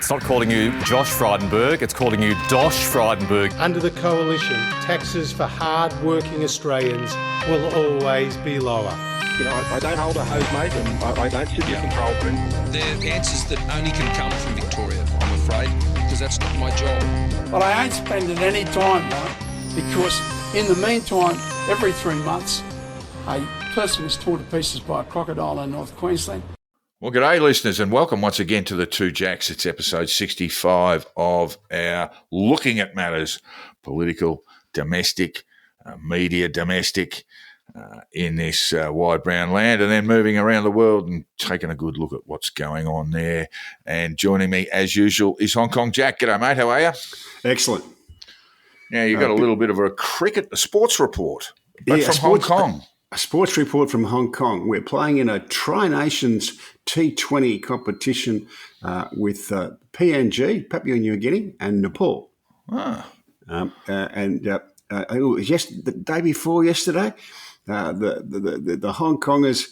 It's not calling you Josh Frydenberg, it's calling you Dosh Frydenberg. Under the Coalition, taxes for hard-working Australians will always be lower. You know, I don't hold a hose, mate, and I don't sit in the control room. They're answers that only can come from Victoria, I'm afraid, because that's not my job. But I ain't spending any time, though, because in the meantime, every 3 months, a person is torn to pieces by a crocodile in North Queensland. Well, g'day, listeners, and welcome once again to the Two Jacks. It's episode 65 of our Looking at Matters, political, domestic, media domestic, in this wide brown land, and then moving around the world and taking a good look at what's going on there. And joining me, as usual, is Hong Kong Jack. G'day, mate. How are you? Excellent. Now, you've got a little bit of a sports report, but from Hong Kong. A sports report from Hong Kong. We're playing in a Tri-Nations T20 competition with PNG, Papua New Guinea, and Nepal. Ah. It was the day before yesterday. The Hong Kongers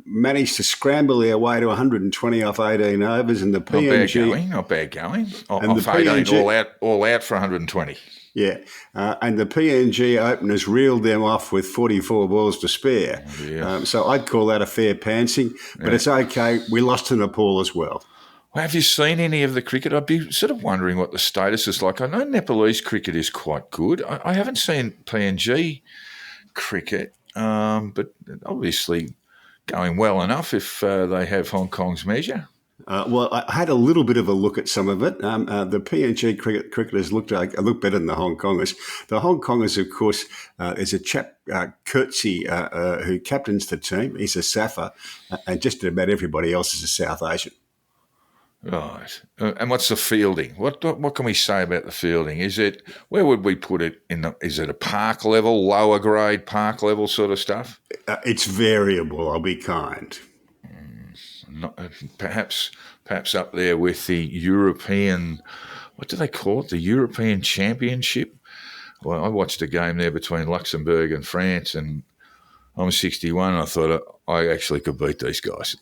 managed to scramble their way to 120 off 18 overs, and the PNG not bad going. Off the 18, PNG, all out for 120. Yeah, and the PNG openers reeled them off with 44 balls to spare. Oh, yeah. So I'd call that a fair pantsing, but It's okay. We lost to Nepal as well. Well, have you seen any of the cricket? I'd be sort of wondering what the status is like. I know Nepalese cricket is quite good. I haven't seen PNG cricket, but obviously going well enough if they have Hong Kong's measure. Well, I had a little bit of a look at some of it. The PNG cricketers look better than the Hong Kongers. The Hong Kongers, of course, is a chap, Coetzee, who captains the team. He's a Safa, and just about everybody else is a South Asian. Right. And what's the fielding? What can we say about the fielding? Where would we put it is it a park level, lower grade park level sort of stuff? It's variable, I'll be kind. Perhaps up there with the European, what do they call it? The European Championship? Well, I watched a game there between Luxembourg and France, and I'm 61, and I thought I actually could beat these guys.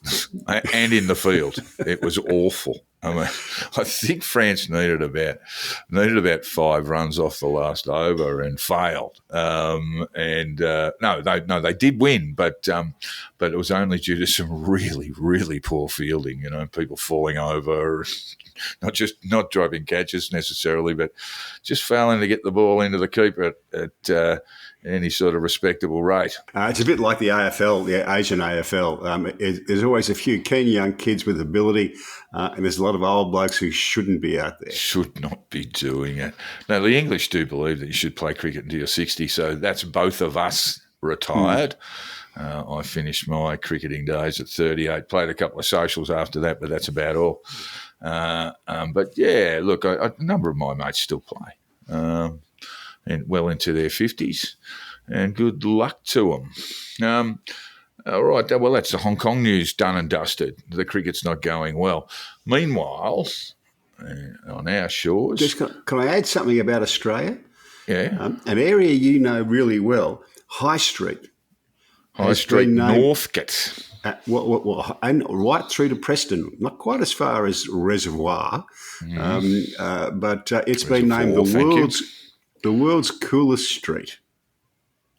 And in the field, it was awful. I mean, I think France needed about 5 runs off the last over and failed. They did win, but it was only due to some really, really poor fielding. You know, people falling over, not dropping catches necessarily, but just failing to get the ball into the keeper at any sort of respectable rate. It's a bit like the AFL, the Asian AFL. There's always a few keen young kids with ability, and there's a lot of old blokes who shouldn't be out there. Should not be doing it. Now, the English do believe that you should play cricket until you're 60, so that's both of us retired. I finished my cricketing days at 38, played a couple of socials after that, but that's about all. But, yeah, look, a number of my mates still play. And well into their 50s, and good luck to them. All right, well, that's the Hong Kong news done and dusted. The cricket's not going well. Meanwhile, on our shores... Can I add something about Australia? Yeah. An area you know really well, High Street. Northcote. And right through to Preston, not quite as far as Reservoir, but it's been named the world's coolest street.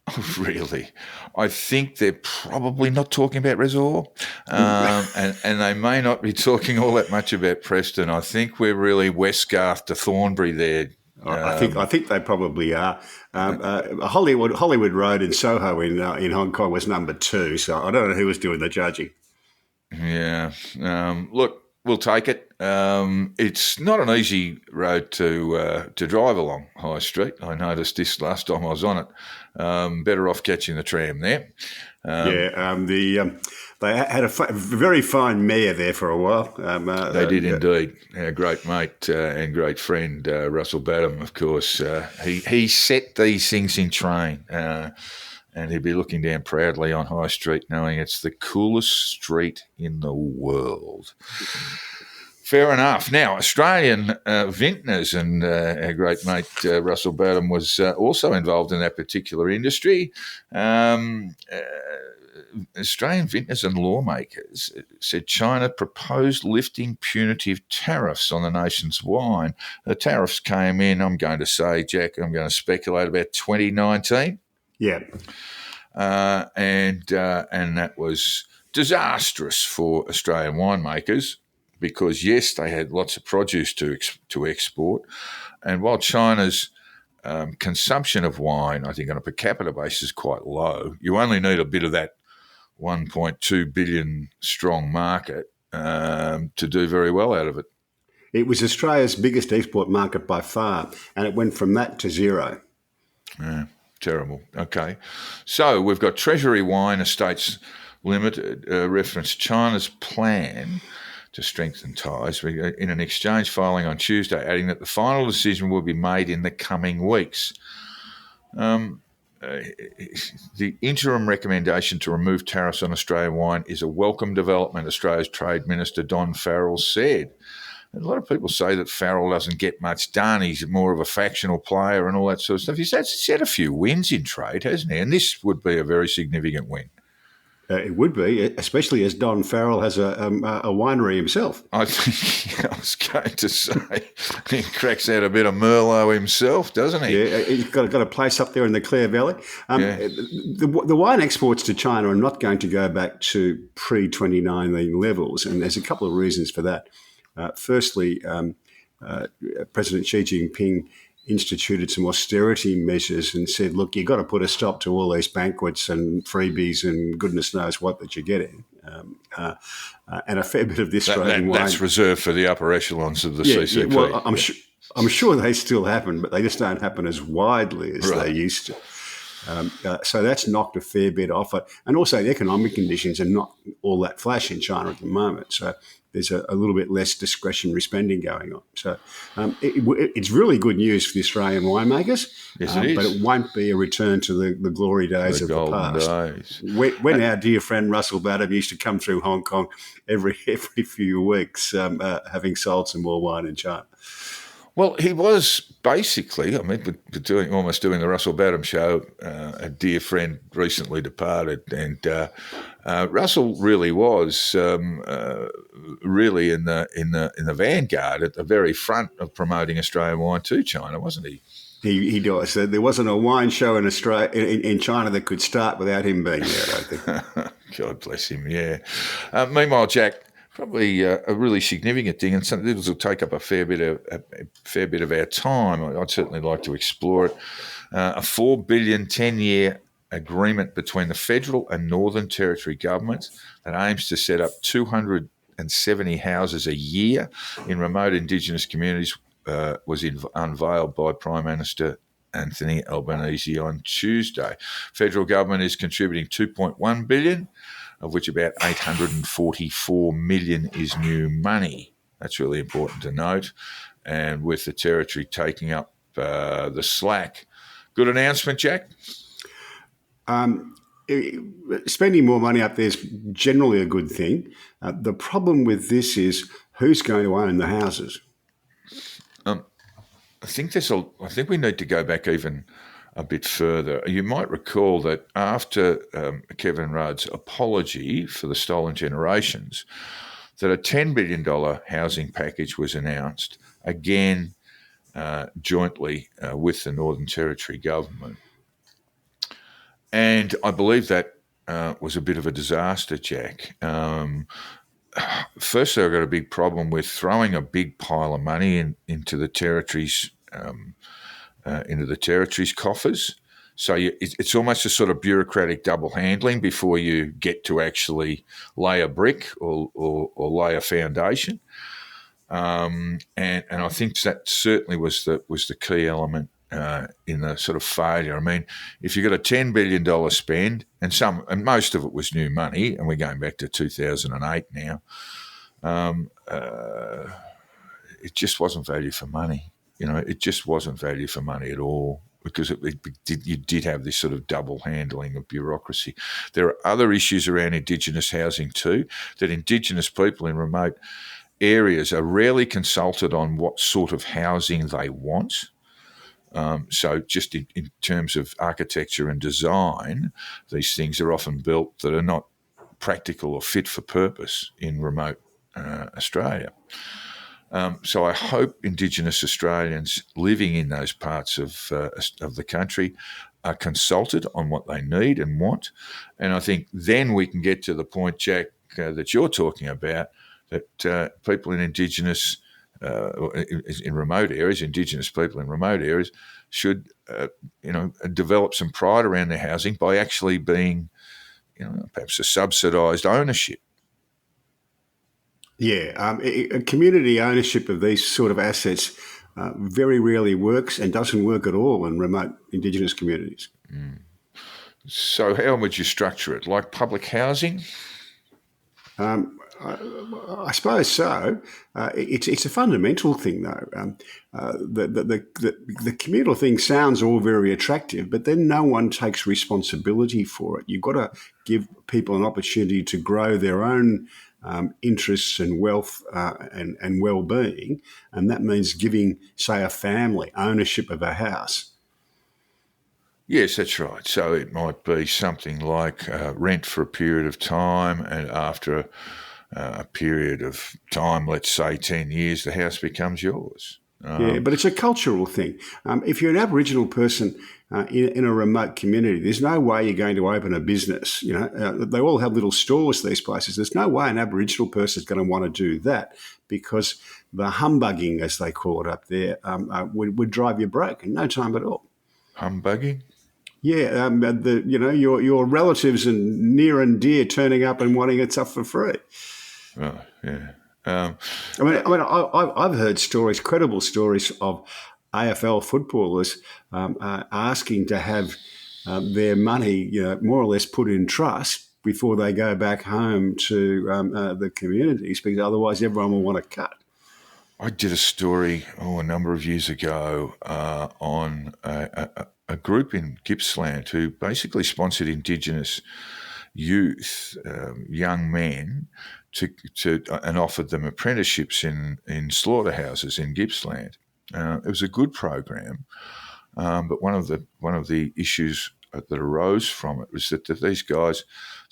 Oh, really? I think they're probably not talking about Reservoir, and they may not be talking all that much about Preston. I think we're really Westgarth to Thornbury there. I think they probably are. Hollywood Road in Soho in Hong Kong was number 2, so I don't know who was doing the judging. Yeah. Look, we'll take it. It's not an easy road to drive along High Street. I noticed this last time I was on it. Better off catching the tram there. They had a very fine mayor there for a while. They did indeed. Our great mate and great friend Russell Badham, of course. He set these things in train, and he'd be looking down proudly on High Street, knowing it's the coolest street in the world. Fair enough. Now, Australian vintners, and our great mate Russell Badham was also involved in that particular industry. Australian vintners and lawmakers said China proposed lifting punitive tariffs on the nation's wine. The tariffs came in, I'm going to say, Jack, I'm going to speculate about 2019. Yeah. And that was disastrous for Australian winemakers because, yes, they had lots of produce to export. And while China's consumption of wine, I think on a per capita basis, is quite low, you only need a bit of that 1.2 billion strong market to do very well out of it. It was Australia's biggest export market by far, and it went from that to zero. Yeah, terrible. Okay. So we've got Treasury Wine Estates Limited referenced China's plan to strengthen ties in an exchange filing on Tuesday, adding that the final decision will be made in the coming weeks. The interim recommendation to remove tariffs on Australian wine is a welcome development, Australia's Trade Minister Don Farrell said. And a lot of people say that Farrell doesn't get much done. He's more of a factional player and all that sort of stuff. He's had a few wins in trade, hasn't he? And this would be a very significant win. It would be, especially as Don Farrell has a winery himself. I think I was going to say he cracks out a bit of Merlot himself, doesn't he? Yeah, he's got a place up there in the Clare Valley. The wine exports to China are not going to go back to pre-2019 levels, and there's a couple of reasons for that. Firstly, President Xi Jinping instituted some austerity measures and said, look, you've got to put a stop to all these banquets and freebies and goodness knows what that you're getting. And a fair bit of this Australian wine... That's reserved for the upper echelons of the CCP. Yeah, well, I'm sure they still happen, but they just don't happen as widely as they used to. So that's knocked a fair bit off it. And also the economic conditions are not all that flash in China at the moment. So there's a little bit less discretionary spending going on. So it's really good news for the Australian winemakers. Yes, it is. But it won't be a return to the glory days of the past. Days. When our dear friend Russell Battram used to come through Hong Kong every few weeks, having sold some more wine in China. Well, he was basically, almost doing the Russell Battram show. A dear friend recently departed, and Russell really was really in the vanguard at the very front of promoting Australian wine to China, wasn't he? He does. There wasn't a wine show in Australia in China that could start without him being there, I think. God bless him. Yeah. Meanwhile, Jack. Probably a really significant thing, and something that will take up a fair bit of our time. I'd certainly like to explore it. A $4 billion 10-year agreement between the federal and Northern Territory governments that aims to set up 270 houses a year in remote Indigenous communities was unveiled by Prime Minister Anthony Albanese on Tuesday. Federal government is contributing $2.1 billion. Of which about $844 million is new money. That's really important to note. And with the Territory taking up the slack. Good announcement, Jack? Spending more money up there is generally a good thing. The problem with this is who's going to own the houses? I think we need to go back even a bit further. You might recall that after Kevin Rudd's apology for the stolen generations, that a $10 billion housing package was announced, again jointly with the Northern Territory government. And I believe that was a bit of a disaster, Jack. Firstly, I got a big problem with throwing a big pile of money into the Territory's coffers. So it's almost a sort of bureaucratic double handling before you get to actually lay a brick or lay a foundation. And I think that certainly was the key element in the sort of failure. I mean, if you got a $10 billion spend and most of it was new money, and we're going back to 2008 now, it just wasn't value for money. It just wasn't value for money at all because you did have this sort of double handling of bureaucracy. There are other issues around Indigenous housing too, that Indigenous people in remote areas are rarely consulted on what sort of housing they want. So just in terms of architecture and design, these things are often built that are not practical or fit for purpose in remote Australia. So I hope Indigenous Australians living in those parts of the country are consulted on what they need and want. And I think then we can get to the point, Jack, that you're talking about, that people in Indigenous in remote areas, Indigenous people in remote areas, should develop some pride around their housing by actually being, perhaps a subsidised ownership. Yeah, a community ownership of these sort of assets very rarely works and doesn't work at all in remote Indigenous communities. So how would you structure it? Like public housing? I suppose so. It's a fundamental thing, though. The communal thing sounds all very attractive, but then no one takes responsibility for it. You've got to give people an opportunity to grow their own interests and wealth and well-being, and that means giving, say, a family ownership of a house. Yes, that's right. So it might be something like rent for a period of time, and after a period of time, let's say 10 years, the house becomes yours. Yeah, but it's a cultural thing. If you're an Aboriginal person in a remote community, there's no way you're going to open a business. They all have little stores, these places. There's no way an Aboriginal person is going to want to do that, because the humbugging, as they call it up there, would drive you broke in no time at all. Humbugging? Yeah, your relatives and near and dear turning up and wanting it stuff for free. Oh, yeah. I've heard stories, credible stories of AFL footballers asking to have their money, more or less put in trust before they go back home to the communities, because otherwise everyone will want to cut. I did a story a number of years ago on a group in Gippsland who basically sponsored Indigenous youth, young men, and offered them apprenticeships in slaughterhouses in Gippsland. It was a good program, but one of the issues that arose from it was that these guys,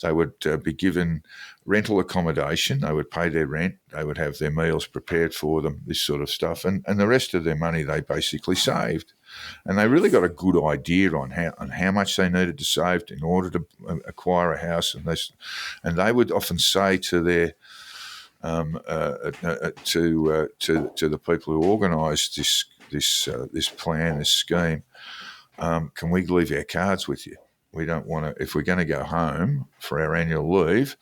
they would be given rental accommodation, they would pay their rent, they would have their meals prepared for them, this sort of stuff, and the rest of their money they basically saved. And they really got a good idea on how much they needed to save in order to acquire a house. And they would often say to their to the people who organised this plan, this scheme, can we leave our cards with you? We don't want to. If we're going to go home for our annual leave,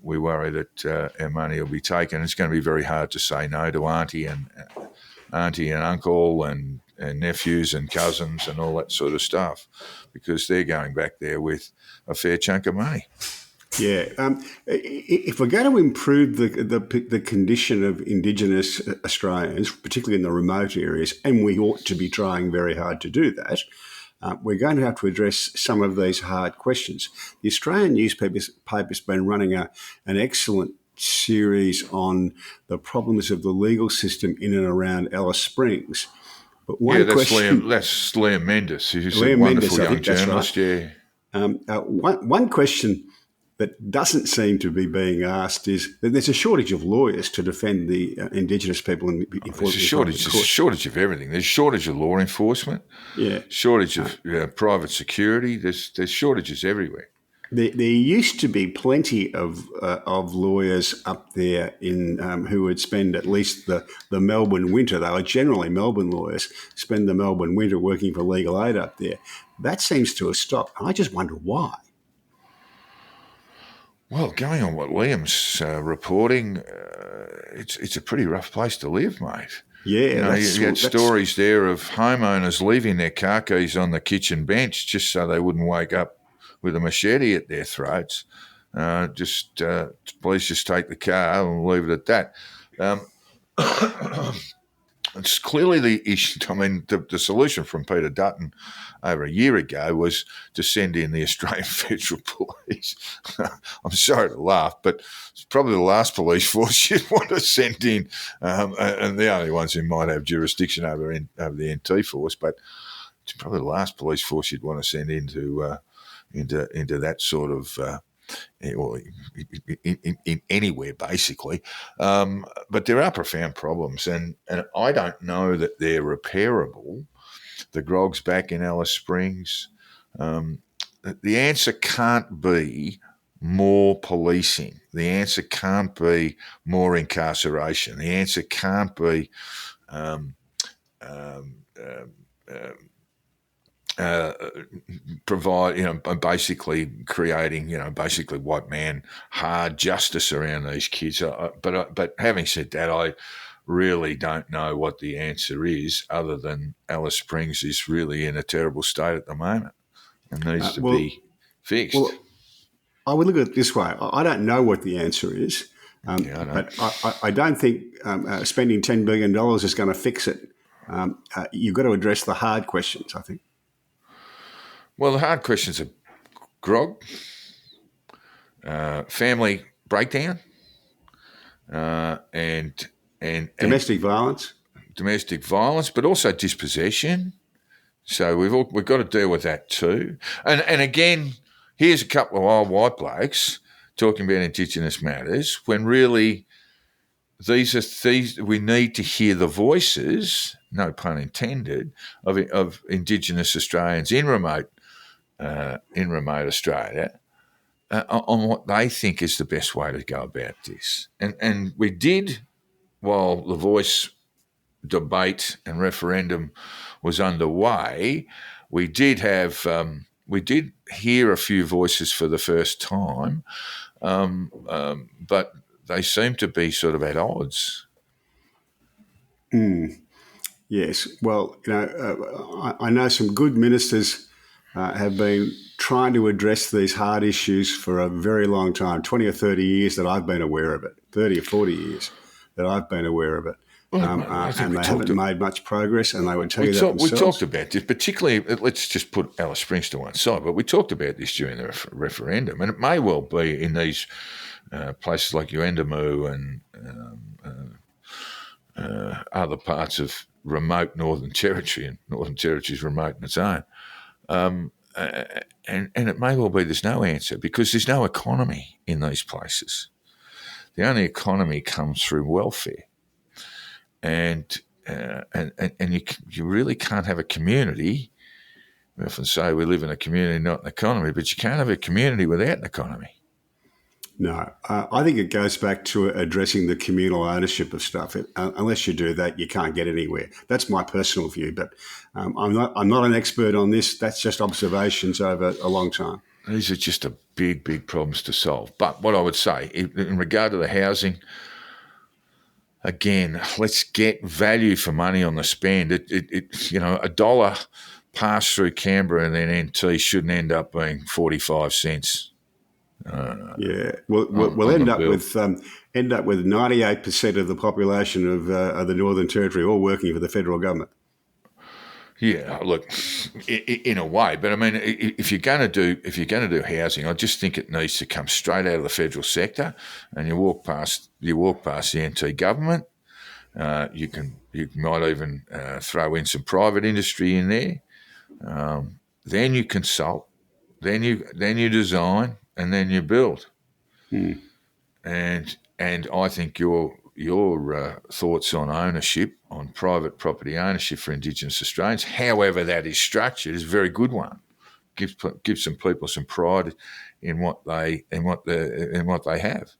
we worry that our money will be taken. It's going to be very hard to say no to auntie and uncle and nephews and cousins and all that sort of stuff, because they're going back there with a fair chunk of money. Yeah, if we're going to improve the condition of Indigenous Australians, particularly in the remote areas, and we ought to be trying very hard to do that, we're going to have to address some of these hard questions. The Australian newspaper's been running an excellent series on the problems of the legal system in and around Alice Springs. But that's Liam Mendes. He's a wonderful young journalist. Right. Yeah. One question that doesn't seem to be being asked is that there's a shortage of lawyers to defend the Indigenous people. There's a shortage of everything. There's a shortage of law enforcement. Yeah. Shortage of private security. There's shortages everywhere. There used to be plenty of lawyers up there who would spend at least the Melbourne winter. They were generally Melbourne lawyers, spend the Melbourne winter working for legal aid up there. That seems to have stopped. I just wonder why. Well, going on what Liam's reporting, it's a pretty rough place to live, mate. Yeah, you had stories there of homeowners leaving their car keys on the kitchen bench just so they wouldn't wake up with a machete at their throats. Please just take the car and leave it at that. it's clearly the issue. I mean, the solution from Peter Dutton over a year ago was to send in the Australian Federal Police. I'm sorry to laugh, but it's probably the last police force you'd want to send in, and the only ones who might have jurisdiction over the NT force. But it's probably the last police force you'd want to send into that sort of. Well, in anywhere basically, but there are profound problems, and I don't know that they're repairable. The grog's back in Alice Springs. The answer can't be more policing. The answer can't be more incarceration. The answer can't be provide, basically creating, basically white man hard justice around these kids. But having said that, I really don't know what the answer is, other than Alice Springs is really in a terrible state at the moment and needs to be fixed. Well, I would look at it this way. I don't know what the answer is, I know. but I don't think spending $10 billion is going to fix it. You've got to address the hard questions, I think. Well, the hard questions are grog, family breakdown, and Domestic violence. domestic violence, but also dispossession. So we've got to deal with that too. And again, here's a couple of old white blokes talking about Indigenous matters when really these we need to hear the voices, no pun intended, of Indigenous Australians in remote Australia on what they think is the best way to go about this. And we did, while the voice debate and referendum was underway, we did hear a few voices for the first time, but they seem to be sort of at odds. Yes. Well, I know some good ministers have been trying to address these hard issues for a very long time, 20 or 30 years that I've been aware of it, 30 or 40 years that I've been aware of it. And they haven't made much progress, and they would tell you that themselves. We talked about this, particularly, let's just put Alice Springs to one side, but we talked about this during the referendum, and it may well be in these places like Yuendamu and other parts of remote Northern Territory, and Northern Territory is remote in its own. And it may well be there's no answer because there's no economy in these places. The only economy comes through welfare. And you really can't have a community. We often say we live in a community, not an economy, but you can't have a community without an economy. No, I think it goes back to addressing the communal ownership of stuff. Unless you do that, you can't get anywhere. That's my personal view, but I'm not an expert on this. That's just observations over a long time. These are just big problems to solve. But what I would say in regard to the housing, again, let's get value for money on the spend. A dollar passed through Canberra and then NT shouldn't end up being 45 cents. We'll end up with 98% of the population of the Northern Territory all working for the federal government. Yeah, look, in a way, but I mean, if you're going to do housing, I just think it needs to come straight out of the federal sector, and you walk past the NT government. You might even throw in some private industry in there. Then you consult, then you design, and then you build. And I think your thoughts on ownership, on private property ownership for Indigenous Australians, however that is structured, is a very good one. Gives some people some pride in what they have.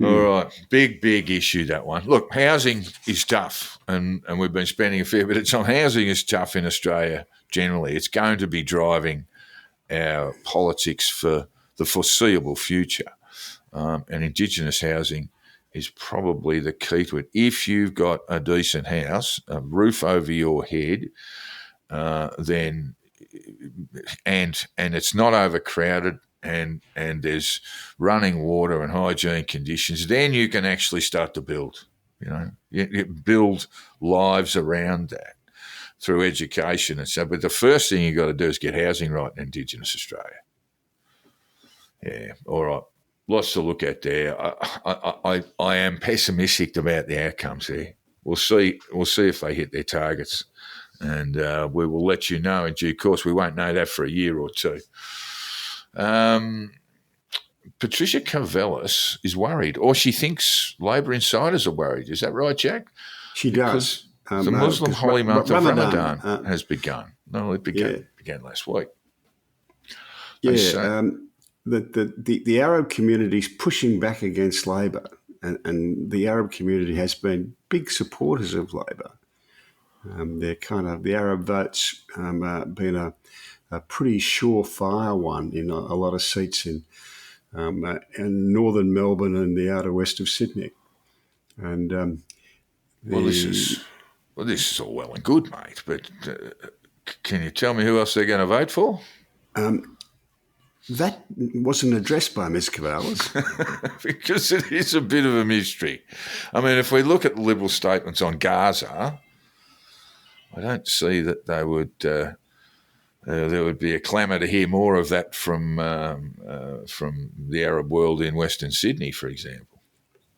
All right, big issue, that one. Look, housing is tough, and we've been spending a fair bit of time. Housing is tough in Australia generally. It's going to be driving our politics for the foreseeable future, and Indigenous housing is probably the key to it. If you've got a decent house, a roof over your head, then and it's not overcrowded, and there's running water and hygiene conditions, then you can actually start to build. You build lives around that through education and stuff. But the first thing you've got to do is get housing right in Indigenous Australia. Yeah, all right. Lots to look at there. I am pessimistic about the outcomes there. We'll see if they hit their targets, and we will let you know in due course. We won't know that for a year or two. Patricia Cavellis is worried, or she thinks Labor insiders are worried. Is that right, Jack? She does. The Muslim holy month of Ramadan has begun. No, it began last week. Yeah, the Arab community is pushing back against Labor, and the Arab community has been big supporters of Labor. The Arab votes been a pretty surefire one in a lot of seats in northern Melbourne and the outer west of Sydney. And this is all well and good, mate. But can you tell me who else they're going to vote for? That wasn't addressed by Ms. Cavallis. Because it is a bit of a mystery. I mean, if we look at the Liberal statements on Gaza, I don't see that they would. There would be a clamour to hear more of that from the Arab world in Western Sydney, for example.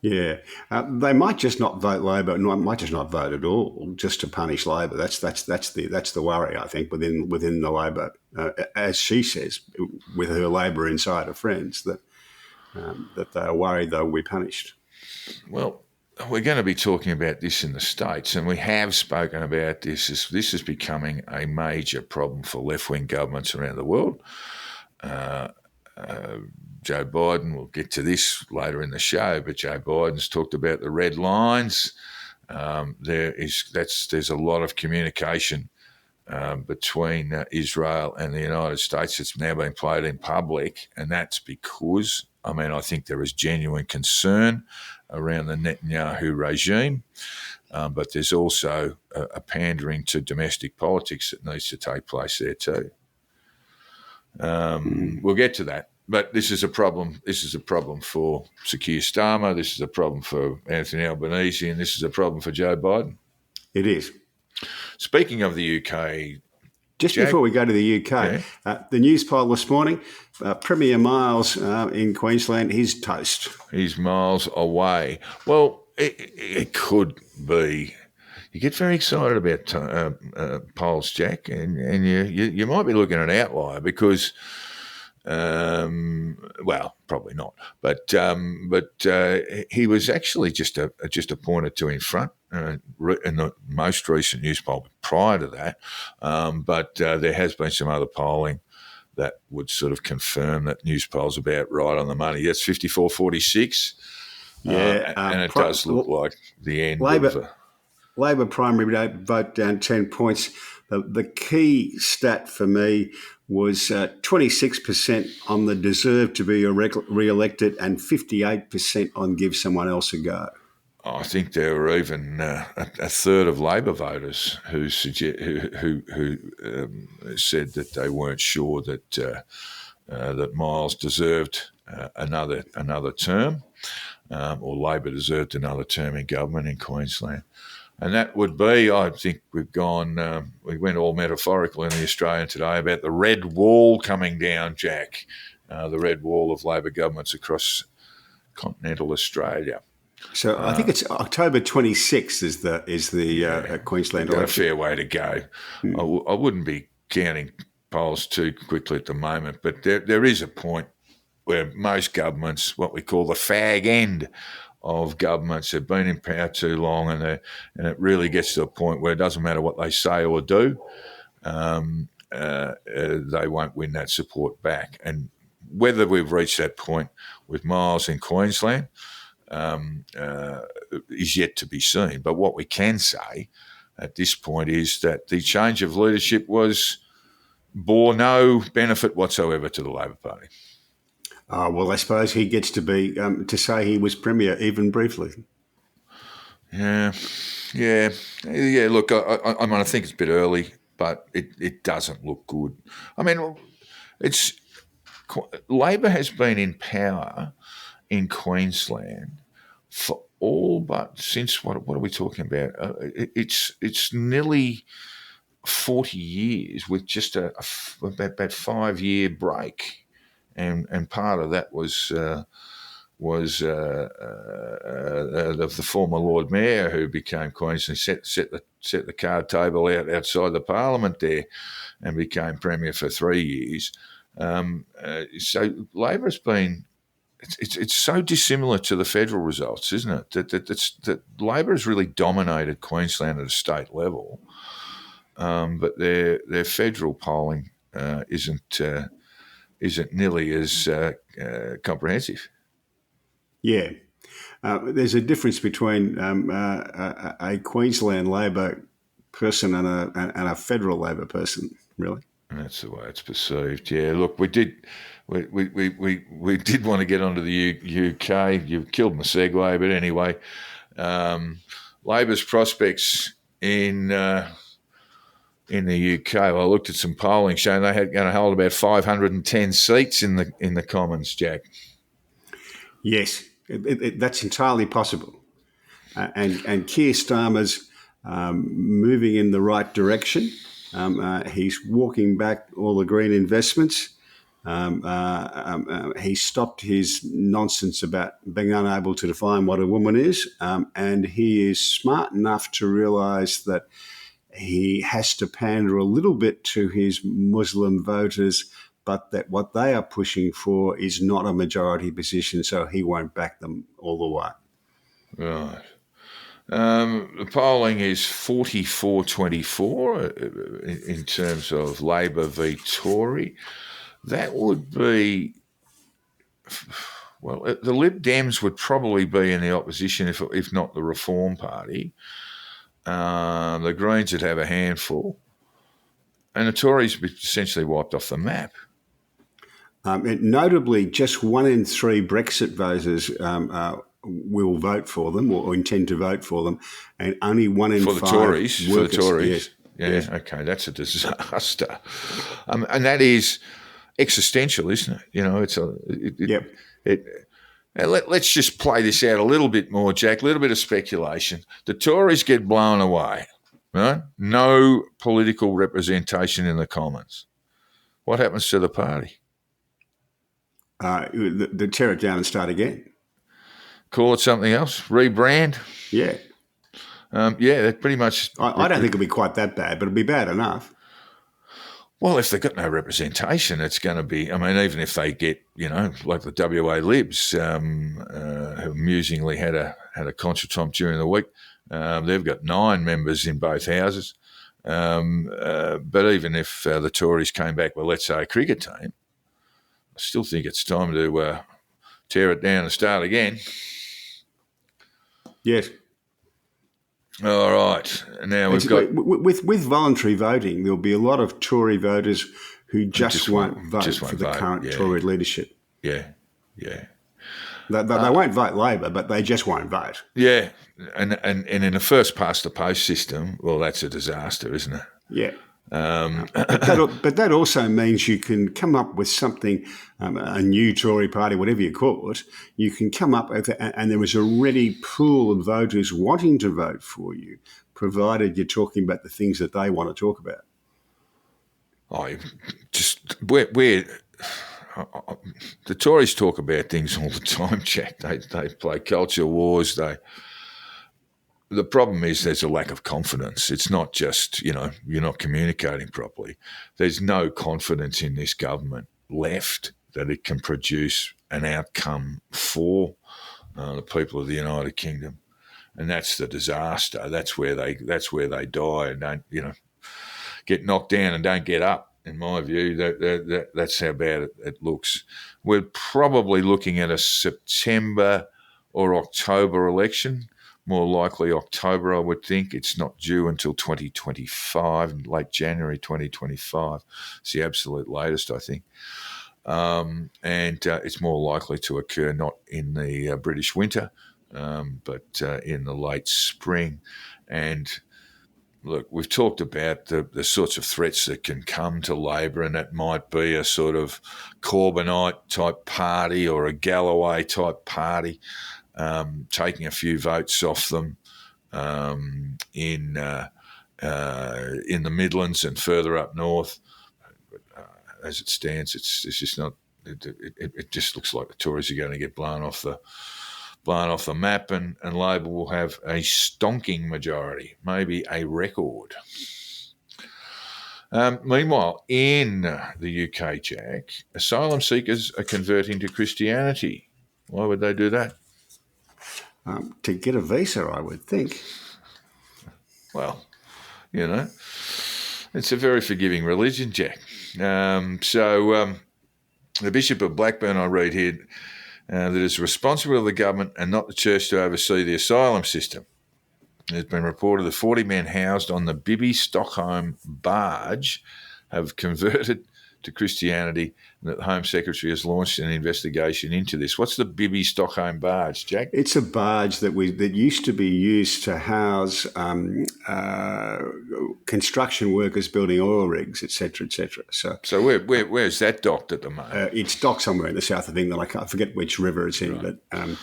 Yeah, they might just not vote Labor. Might just not vote at all, just to punish Labor. That's the worry, I think, within the Labor, as she says, with her Labor insider friends, that they are worried they will be punished. Well, we're going to be talking about this in the States, and we have spoken about this. This is becoming a major problem for left-wing governments around the world. Joe Biden, we'll get to this later in the show, but Joe Biden's talked about the red lines. There's a lot of communication between Israel and the United States that's now been played in public, and that's because, I think there is genuine concern around the Netanyahu regime, but there's also a pandering to domestic politics that needs to take place there too. We'll get to that. But this is a problem. This is a problem for Sir Keir Starmer. This is a problem for Anthony Albanese, and this is a problem for Joe Biden. It is. Speaking of the UK, just Jack, before we go to the UK, the news poll this morning: Premier Miles in Queensland, he's toast. He's miles away. Well, it could be. You get very excited about polls, Jack, and you might be looking at an outlier because. Well, probably not, but he was actually just appointed to in front in the most recent news poll. Prior to that, but there has been some other polling that would sort of confirm that news poll's about right on the money. That's 54-46, and it does look like the end of Labor primary vote down 10 points. The key stat for me was 26% on the deserve to be re-elected and 58% on give someone else a go. I think there were even a third of Labor voters who said that they weren't sure that Miles deserved another term, or Labor deserved another term in government in Queensland. And that would be, I think we went all metaphorical in the Australian today about the red wall coming down, Jack, the red wall of Labor governments across continental Australia. So I think it's October 26th is the Queensland election. Got a fair way to go. I wouldn't be counting polls too quickly at the moment, but there is a point where most governments, what we call the fag end of governments, have been in power too long, and it really gets to a point where it doesn't matter what they say or do, they won't win that support back. And whether we've reached that point with Miles in Queensland is yet to be seen. But what we can say at this point is that the change of leadership bore no benefit whatsoever to the Labor Party. Well, I suppose he gets to be to say he was premier even briefly. Yeah. Look, I think it's a bit early, but it doesn't look good. Labor has been in power in Queensland for all but since what are we talking about? It's nearly 40 years with just about 5 year break, and part of that was the former Lord Mayor who became Queensland set the card table out outside the Parliament there, and became Premier for 3 years. So Labor has been. It's so dissimilar to the federal results, isn't it? That Labor has really dominated Queensland at a state level, but their federal polling isn't nearly as comprehensive. Yeah. There's a difference between a Queensland Labor person and a federal Labor person, really. And that's the way it's perceived. Yeah, look, we did want to get onto the UK. You've killed my segue, but anyway, Labor's prospects in the UK. Well, I looked at some polling showing they had going to hold about 510 seats in the Commons, Jack. Yes, that's entirely possible, and Keir Starmer's moving in the right direction. He's walking back all the green investments. He stopped his nonsense about being unable to define what a woman is, and he is smart enough to realise that he has to pander a little bit to his Muslim voters, but that what they are pushing for is not a majority position, so he won't back them all the way. Right. The polling is 44-24 in terms of Labor v Tory. That would be, well, the Lib Dems would probably be in the opposition if not the Reform Party. The Greens would have a handful, and the Tories would be essentially wiped off the map. Notably, just 1 in 3 Brexit voters will vote for them or intend to vote for them, and only 1 in 5 Tories. workers. For the Tories, yes. Yeah, yes. Okay, that's a disaster, and that is existential, isn't it? You know, let's just play this out a little bit more, Jack. A little bit of speculation. The Tories get blown away, right? No political representation in the Commons. What happens to the party? They tear it down and start again. Call it something else. Rebrand. Yeah. That pretty much. I don't think it'll be quite that bad, but it'll be bad enough. Well, if they've got no representation, it's going to be. I mean, even if they get, like the WA Libs, who amusingly had a contretemps during the week, they've got 9 members in both houses. But even if the Tories came back with, let's say, a cricket team, I still think it's time to tear it down and start again. Yes. All right. Now we've got with voluntary voting, there'll be a lot of Tory voters who just won't vote for the current Tory leadership. Yeah. They won't vote Labor, but they just won't vote. Yeah, and in a first past the post system, well, that's a disaster, isn't it? Yeah. But that also means you can come up with something, a new Tory party, whatever you call it. You can come up with, and there is a ready pool of voters wanting to vote for you, provided you're talking about the things that they want to talk about. The Tories talk about things all the time, Jack. They play culture wars. The problem is there's a lack of confidence. It's not just, you're not communicating properly. There's no confidence in this government left that it can produce an outcome for the people of the United Kingdom, and that's the disaster. That's where they die and don't, get knocked down and don't get up. In my view, that's how bad it looks. We're probably looking at a September or October election. More likely October, I would think. It's not due until 2025, late January 2025. It's the absolute latest, I think. And it's more likely to occur not in the British winter, but in the late spring. And look, we've talked about the sorts of threats that can come to Labor, and that might be a sort of Corbynite type party or a Galloway type party. taking a few votes off them in the Midlands and further up north. As it stands, it's just not. It just looks like the Tories are going to get blown off the map, and Labor will have a stonking majority, maybe a record. Meanwhile, in the UK, Jack, asylum seekers are converting to Christianity. Why would they do that? To get a visa, I would think. Well, it's a very forgiving religion, Jack. So the Bishop of Blackburn, I read here, that it's responsible of the government and not the church to oversee the asylum system. It has been reported that 40 men housed on the Bibby Stockholm barge have converted to Christianity, and that the Home Secretary has launched an investigation into this. What's the Bibby Stockholm barge, Jack? It's a barge that used to be used to house construction workers building oil rigs, etc., etc. So where's that docked at the moment? It's docked somewhere in the south of England. I forget which river it's in, right. But.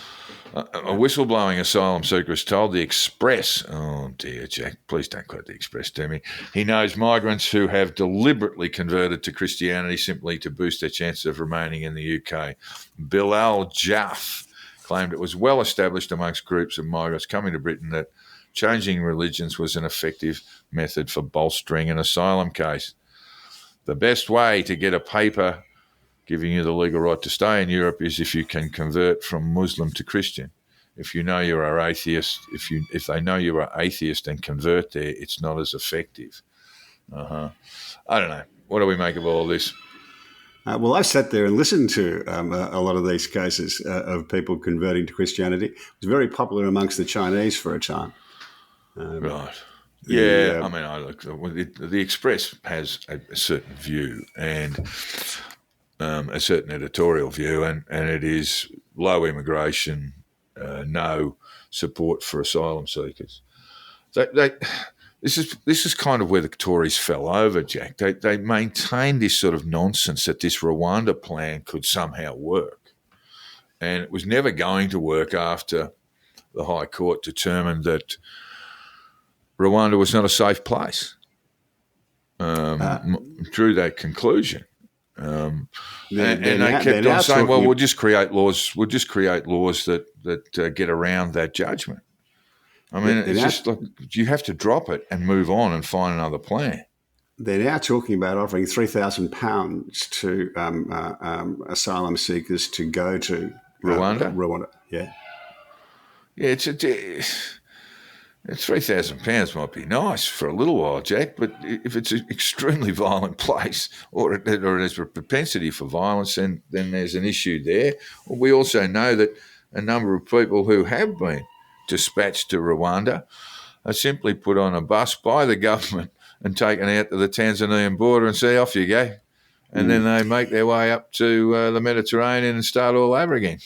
A whistleblowing asylum seeker has told the Express, oh dear, Jack, please don't quote the Express to me, he knows migrants who have deliberately converted to Christianity simply to boost their chances of remaining in the UK. Bilal Jaff claimed it was well established amongst groups of migrants coming to Britain that changing religions was an effective method for bolstering an asylum case. The best way to get a paper giving you the legal right to stay in Europe is if you can convert from Muslim to Christian. If you know you are atheist, if they know you are atheist and convert there, it's not as effective. I don't know. What do we make of all this? Well, I sat there and listened to a lot of these cases of people converting to Christianity. It was very popular amongst the Chinese for a time. Right. Yeah, I mean, look, the Express has a certain view and a certain editorial view, and it is low immigration, no support for asylum seekers. This is kind of where the Tories fell over, Jack. They maintained this sort of nonsense that this Rwanda plan could somehow work, and it was never going to work after the High Court determined that Rwanda was not a safe place. Drew that conclusion. And they kept on saying, "Well, we'll just create laws. We'll just create laws that get around that judgment." I mean, it's just like you have to drop it and move on and find another plan. They're now talking about offering £3,000 to asylum seekers to go to Rwanda. Rwanda, yeah. £3,000 might be nice for a little while, Jack, but if it's an extremely violent place or it has a propensity for violence, then there's an issue there. Well, we also know that a number of people who have been dispatched to Rwanda are simply put on a bus by the government and taken out to the Tanzanian border and say, off you go. And then they make their way up to the Mediterranean and start all over again.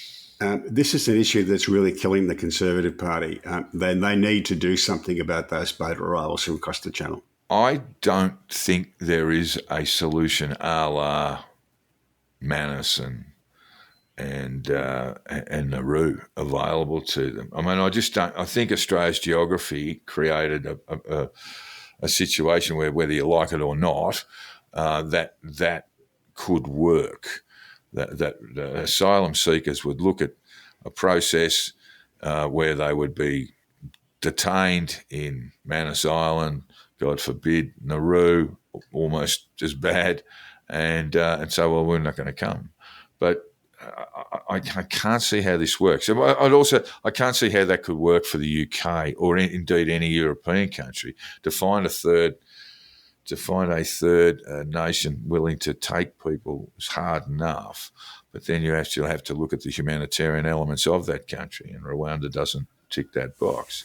This is an issue that's really killing the Conservative Party. They need to do something about those boat arrivals from across the Channel. I don't think there is a solution a la Manus and Nauru available to them. I mean, I just don't. I think Australia's geography created a situation where, whether you like it or not, that could work. That the asylum seekers would look at a process where they would be detained in Manus Island, God forbid, Nauru, almost as bad, and say, well, we're not going to come. But I can't see how this works. I can't see how that could work for the UK or indeed any European country to find a third nation willing to take people is hard enough, but then you actually have to look at the humanitarian elements of that country, and Rwanda doesn't tick that box.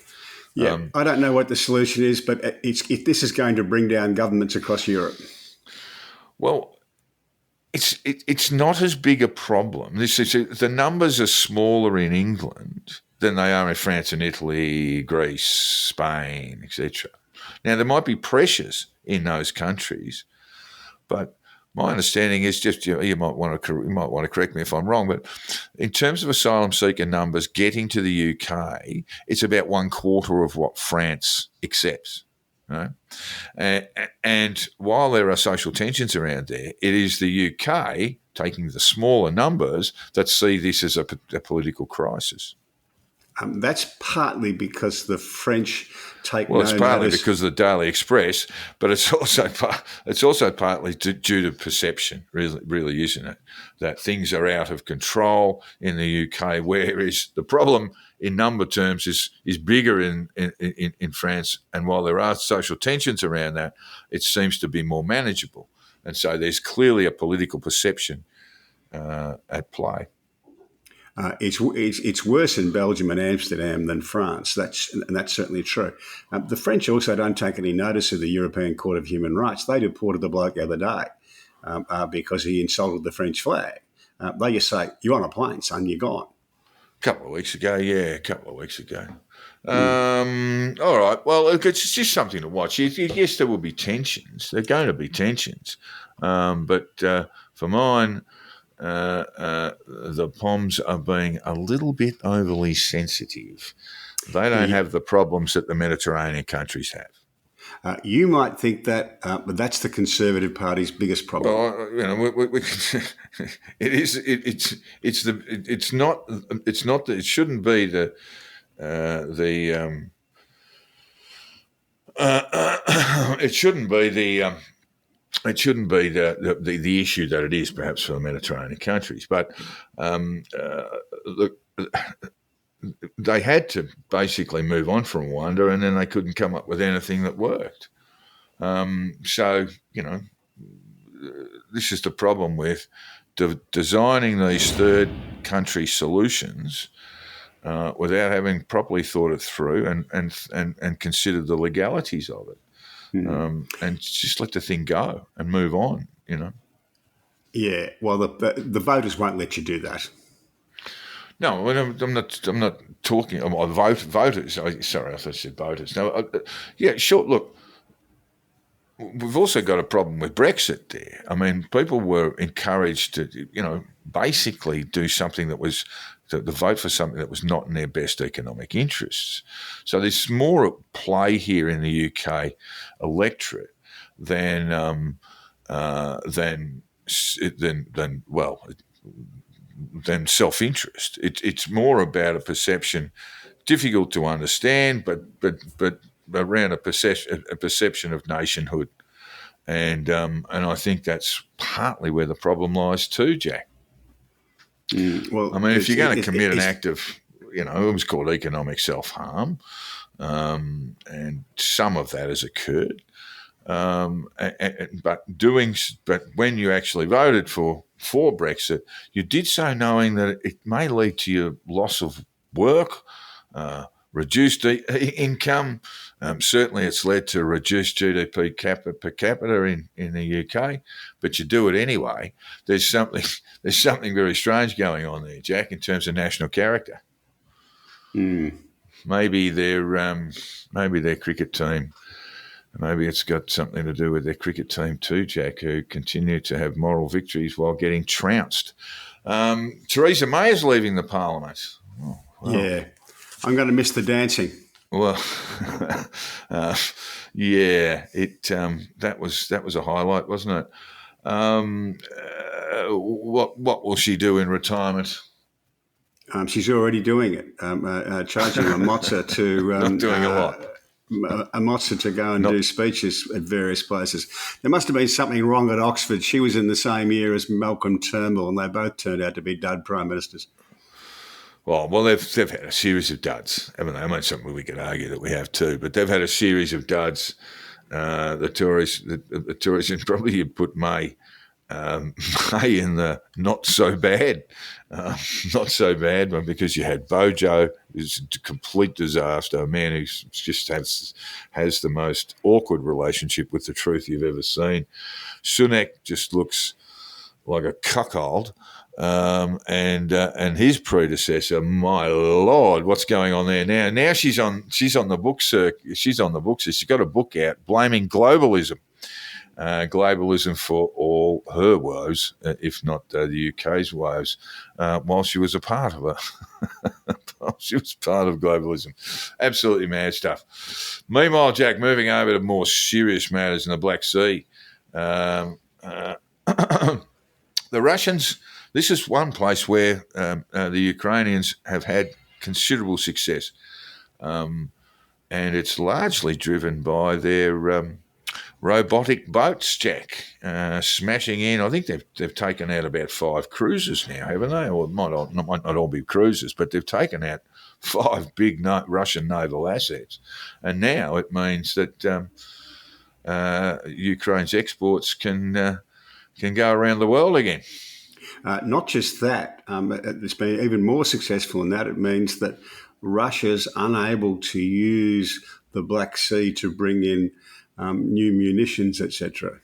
Yeah, I don't know what the solution is, but if this is going to bring down governments across Europe. Well, it's not as big a problem. The numbers are smaller in England than they are in France and Italy, Greece, Spain, etc. Now, there might be pressures in those countries, but my understanding is just you might want to correct me if I'm wrong, but in terms of asylum seeker numbers getting to the UK, it's about 1/4 of what France accepts. Right? And while there are social tensions around there, it is the UK taking the smaller numbers that see this as a political crisis. That's partly because the French take Well, no it's partly notice. because of the Daily Express, but it's also partly due to perception, really, isn't it? That things are out of control in the UK, whereas the problem in number terms is bigger in France. And while there are social tensions around that, it seems to be more manageable. And so there's clearly a political perception at play. It's worse in Belgium and Amsterdam than France. That's certainly true. The French also don't take any notice of the European Court of Human Rights. They deported the bloke the other day because he insulted the French flag. They just say, "You're on a plane, son. You're gone." A couple of weeks ago. All right. Well, it's just something to watch. Yes, there will be tensions. There are going to be tensions. But for mine, the Poms are being a little bit overly sensitive. They don't have the problems that the Mediterranean countries have. You might think that, but that's the Conservative Party's biggest problem. Well, it is. It's not. It shouldn't be the. It shouldn't be the. It shouldn't be the issue that it is, perhaps, for the Mediterranean countries. But look, they had to basically move on from Rwanda, and then they couldn't come up with anything that worked. So, this is the problem with designing these third country solutions without having properly thought it through and considered the legalities of it. And just let the thing go and move on, Yeah, well, the voters won't let you do that. No, I'm not talking about voters. Sorry, I thought I said voters. No, yeah, sure. Look, we've also got a problem with Brexit there. I mean, people were encouraged to, basically do something that was to vote for something that was not in their best economic interests. So there's more at play here in the UK electorate than self-interest. It's more about a perception, difficult to understand, but around a perception of nationhood, and I think that's partly where the problem lies too, Jack. Well, I mean, if you're going to commit an act of, it was called economic self-harm, and some of that has occurred. But when you actually voted for Brexit, you did so knowing that it may lead to your loss of work, reduced income. Certainly, it's led to reduced GDP per capita in the UK, but you do it anyway. There's something very strange going on there, Jack, in terms of national character. Maybe their cricket team. Maybe it's got something to do with their cricket team too, Jack, who continue to have moral victories while getting trounced. Theresa May is leaving the Parliament. Oh, wow. Yeah, I'm going to miss the dancing. Well, yeah, that was a highlight, wasn't it? What will she do in retirement? She's already doing it, charging a mozza to Not doing a lot. A mozza to go and do speeches at various places. There must have been something wrong at Oxford. She was in the same year as Malcolm Turnbull, and they both turned out to be dud prime ministers. Well, they've had a series of duds, haven't they? I mean, something we could argue that we have too, but they've had a series of duds. The Tories, and probably you'd put May in the not so bad one, because you had Bojo, who's a complete disaster, a man who just has the most awkward relationship with the truth you've ever seen. Sunak just looks like a cuckold. And his predecessor, my Lord, what's going on there now? Now she's on the book circuit. She's on the books. She's got a book out blaming globalism. globalism for all her woes, if not the UK's woes, while she was a part of it. She was part of globalism. Absolutely mad stuff. Meanwhile, Jack, moving over to more serious matters in the Black Sea, the Russians, this is one place where the Ukrainians have had considerable success. And it's largely driven by their robotic boats, Jack, smashing in. I think they've taken out about 5 cruisers now, haven't they? Or it might not all be cruisers, but they've taken out 5 big Russian naval assets. And now it means that Ukraine's exports can go around the world again. Not just that, it's been even more successful in that. It means that Russia's unable to use the Black Sea to bring in new munitions, etc.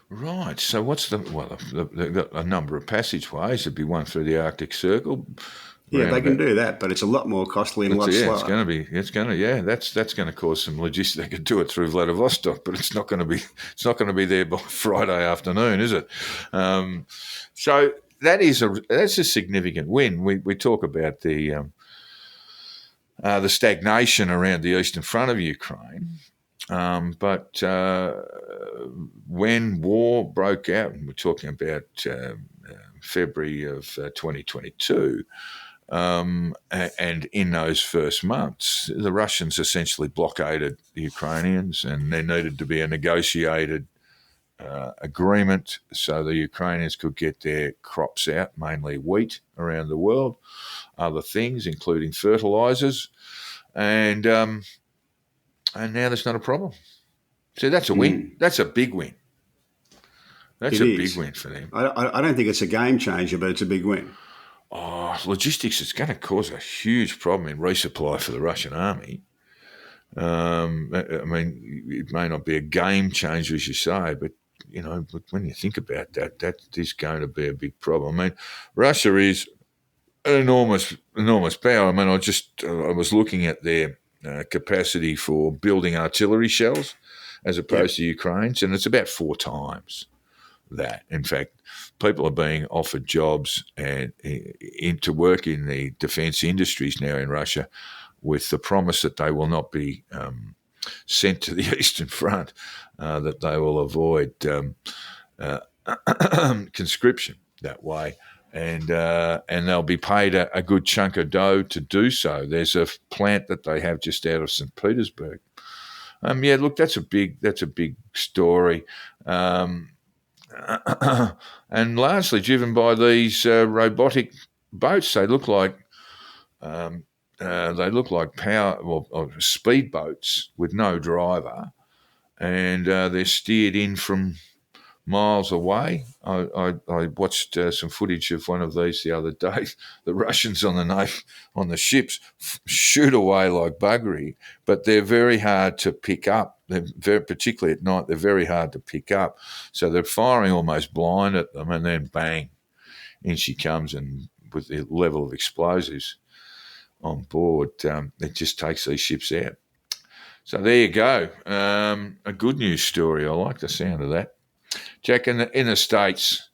Right. So what's they've got a number of passageways. There'd be one through the Arctic Circle. Yeah, they can do that, but it's a lot more costly and a lot slower. That's going to cause some logistics. They could do it through Vladivostok, but it's not going to be there by Friday afternoon, is it? So that's a significant win. We talk about the stagnation around the eastern front of Ukraine, but when war broke out, and we're talking about February of 2022. And in those first months, the Russians essentially blockaded the Ukrainians, and there needed to be a negotiated agreement so the Ukrainians could get their crops out, mainly wheat, around the world, other things, including fertilisers, and now there's not a problem. So that's a win. That's a big win. That's a big win for them. I don't think it's a game changer, but it's a big win. Logistics is going to cause a huge problem in resupply for the Russian army. I mean, it may not be a game changer, as you say, but, when you think about that is going to be a big problem. I mean, Russia is an enormous power. I mean, I was looking at their capacity for building artillery shells as opposed to Ukraine's, and it's about 4 times that. In fact, people are being offered jobs and to work in the defence industries now in Russia with the promise that they will not be sent to the Eastern Front, that they will avoid conscription that way, and they'll be paid a good chunk of dough to do so. There's a plant that they have just out of St. Petersburg. Look, that's a big story. And largely driven by these robotic boats. They look like speed boats with no driver, and they're steered in from miles away. I watched some footage of one of these the other day. The Russians on the ships shoot away like buggery, but they're very hard to pick up. Particularly at night, they're very hard to pick up. So they're firing almost blind at them, and then bang, in she comes, and with the level of explosives on board, it just takes these ships out. So there you go. A good news story. I like the sound of that. Jack, in the States,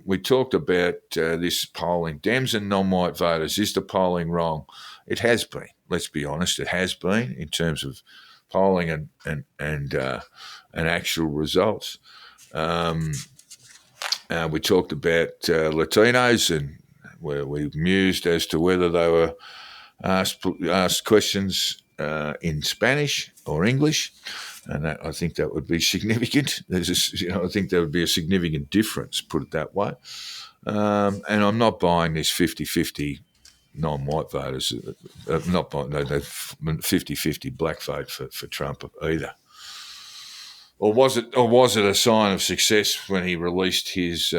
we talked about this polling. Dems and non-white voters. Is the polling wrong? It has been. Let's be honest. It has been in terms of polling and actual results. We talked about Latinos, and where we mused as to whether they were asked questions in Spanish or English, and I think that would be significant. I think there would be a significant difference, put it that way. And I'm not buying this 50-50 non-white voters, not buying no 50-50 black vote for Trump either. Or was it a sign of success when he released his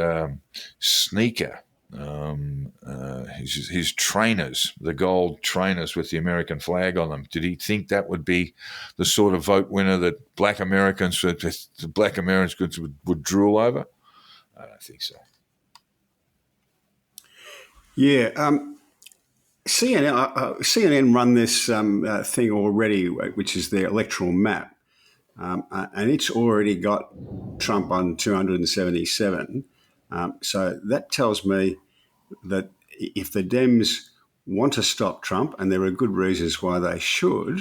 sneaker? His trainers, the gold trainers with the American flag on them. Did he think that would be the sort of vote winner that black Americans would drool over? I don't think so. Yeah, CNN run this thing already, which is their electoral map, and it's already got Trump on 277. So that tells me that if the Dems want to stop Trump, and there are good reasons why they should,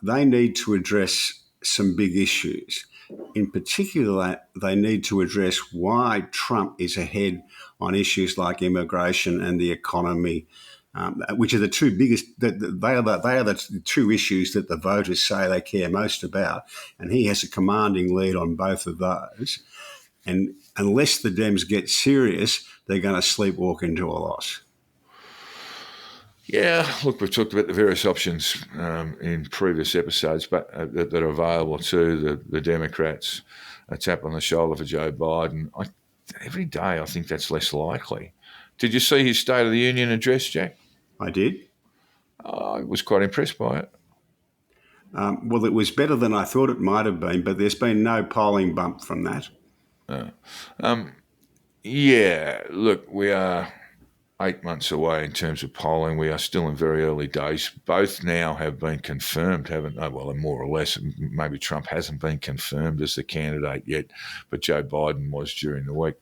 they need to address some big issues. In particular, they need to address why Trump is ahead on issues like immigration and the economy, which are the two biggest. They are the two issues that the voters say they care most about, and he has a commanding lead on both of those. And unless the Dems get serious, they're going to sleepwalk into a loss. Yeah, look, we've talked about the various options in previous episodes, but that are available to the Democrats. A tap on the shoulder for Joe Biden. Every day, I think that's less likely. Did you see his State of the Union address, Jack? I did. I was quite impressed by it. Well, it was better than I thought it might have been, but there's been no polling bump from that. Yeah, look, we are 8 months away in terms of polling. We are still in very early days. Both now have been confirmed, haven't they? Well, more or less. Maybe Trump hasn't been confirmed as the candidate yet, but Joe Biden was during the week.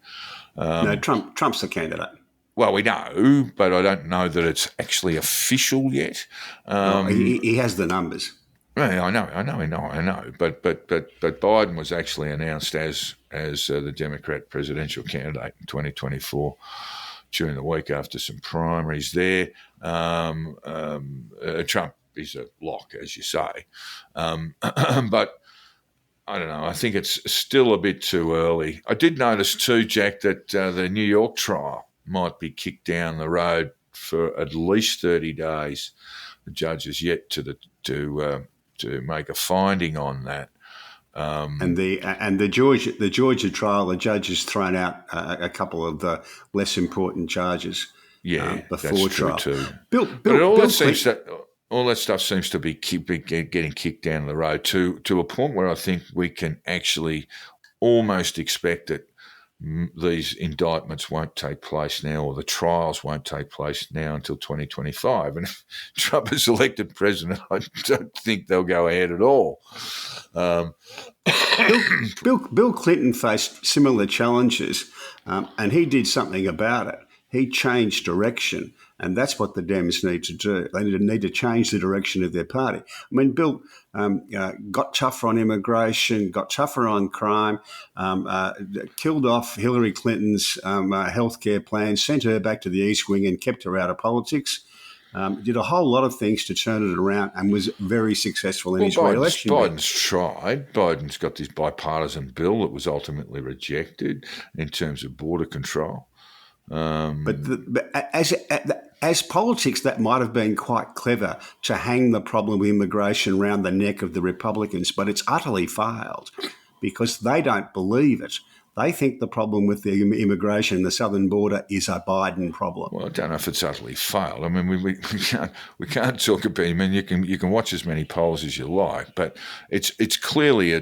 No, Trump's the candidate. Well, we know, but I don't know that it's actually official yet. He has the numbers. Yeah, I know. But Biden was actually announced as the Democrat presidential candidate in 2024 during the week after some primaries there. Trump is a lock, as you say. But I don't know. I think it's still a bit too early. I did notice too, Jack, that the New York trial might be kicked down the road for at least 30 days. The judge is yet to make a finding on that. And the Georgia trial, the judge has thrown out a couple of the less important charges. Before trial. Too. But all that stuff seems to be getting kicked down the road to a point where I think we can actually almost expect it. These indictments won't take place now, or the trials won't take place now until 2025. And if Trump is elected president, I don't think they'll go ahead at all. Bill Clinton faced similar challenges, and he did something about it. He changed direction, and that's what the Dems need to do. They need to change the direction of their party. I mean, Bill got tougher on immigration, got tougher on crime, killed off Hillary Clinton's healthcare plan, sent her back to the East Wing and kept her out of politics. Did a whole lot of things to turn it around and was very successful in his re-election. Biden's tried. Biden's got this bipartisan bill that was ultimately rejected in terms of border control. But as politics, that might have been quite clever to hang the problem of immigration around the neck of the Republicans, but it's utterly failed because they don't believe it. They think the problem with the immigration in the southern border is a Biden problem. Well, I don't know if it's utterly failed. I mean, we can't talk about. I mean, you can watch as many polls as you like, but it's clearly a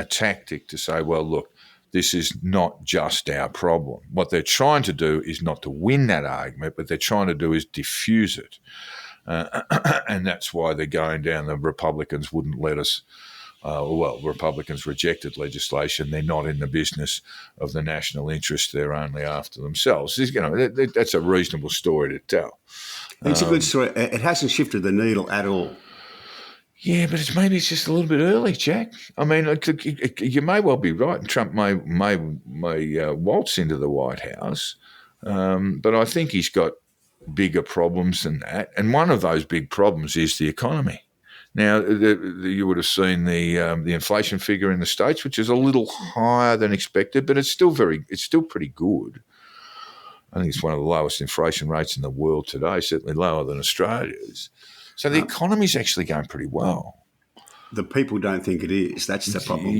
tactic to say, well, look, this is not just our problem. What they're trying to do is not to win that argument, but they're trying to do is diffuse it. And that's why they're going down. The Republicans wouldn't let us. Republicans rejected legislation. They're not in the business of the national interest. They're only after themselves. That's a reasonable story to tell. It's a good story. It hasn't shifted the needle at all. Yeah, but maybe it's just a little bit early, Jack. I mean, you may well be right. Trump may waltz into the White House, but I think he's got bigger problems than that. And one of those big problems is the economy. Now, you would have seen the inflation figure in the States, which is a little higher than expected, but it's still pretty good. I think it's one of the lowest inflation rates in the world today, certainly lower than Australia's. So the economy's actually going pretty well. The people don't think it is. That's the problem.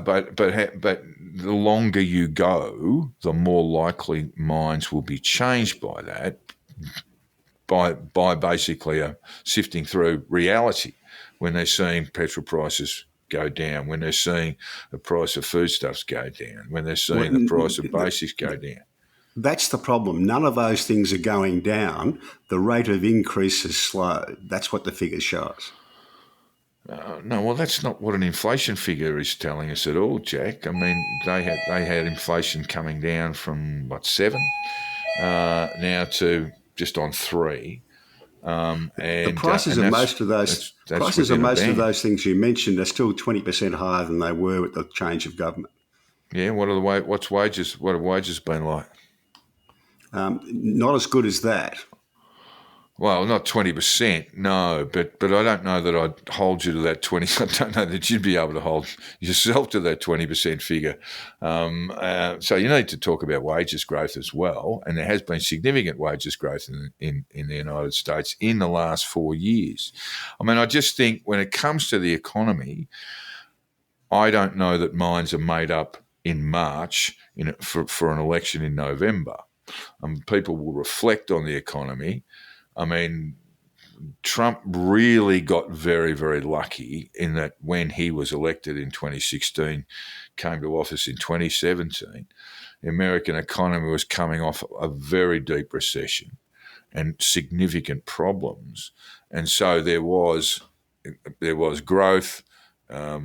But the longer you go, the more likely minds will be changed by that, by basically sifting through reality when they're seeing petrol prices go down, when they're seeing the price of foodstuffs go down, when they're seeing the price of basics go down. That's the problem. None of those things are going down. The rate of increase is slow. That's what the figures show us. No, well, that's not what an inflation figure is telling us at all, Jack. I mean, they had inflation coming down from 7 now to just on 3. The prices of most of those within a band. things you mentioned are still 20% higher than they were with the change of government. Yeah, what have wages been like? Not as good as that. Well, not 20%, no, but I don't know that I'd hold you to that 20. I don't know that you'd be able to hold yourself to that 20% figure. So you need to talk about wages growth as well, and there has been significant wages growth in the United States in the last 4 years. I mean, I just think when it comes to the economy, I don't know that minds are made up in March for an election in November. People will reflect on the economy. I mean, Trump really got very, very lucky in that when he was elected in 2016, came to office in 2017, the American economy was coming off a very deep recession and significant problems. And so there was growth. There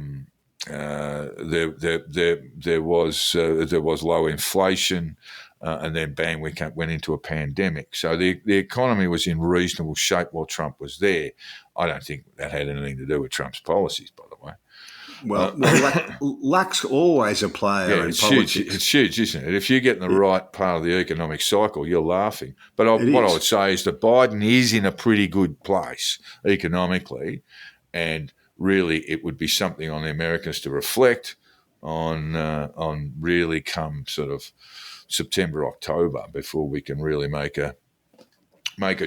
was low inflation. And then bang, we went into a pandemic. So the economy was in reasonable shape while Trump was there. I don't think that had anything to do with Trump's policies, by the way. Well, luck's always a player in politics. It's huge, isn't it? If you get in the right part of the economic cycle, you're laughing. But what I would say is that Biden is in a pretty good place economically, and really it would be something on the Americans to reflect on really come sort of September, October before we can really make a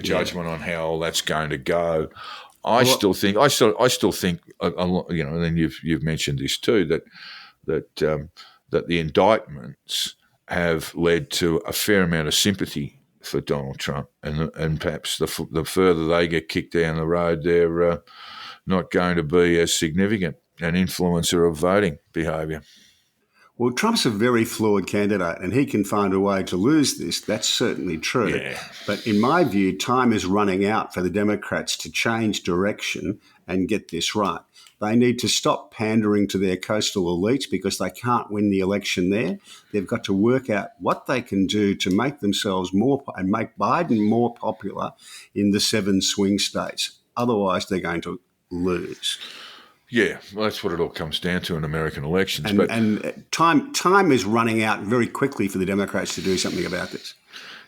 judgment on how all that's going to go. I still think, and then you've mentioned this too, that the indictments have led to a fair amount of sympathy for Donald Trump, and perhaps the further they get kicked down the road, they're not going to be as significant an influencer of voting behaviour. Well, Trump's a very flawed candidate, and he can find a way to lose this. That's certainly true. Yeah. But in my view, time is running out for the Democrats to change direction and get this right. They need to stop pandering to their coastal elites because they can't win the election there. They've got to work out what they can do to make themselves more and make Biden more popular in the 7 swing states. Otherwise, they're going to lose. Yeah, well, that's what it all comes down to in American elections. And time is running out very quickly for the Democrats to do something about this.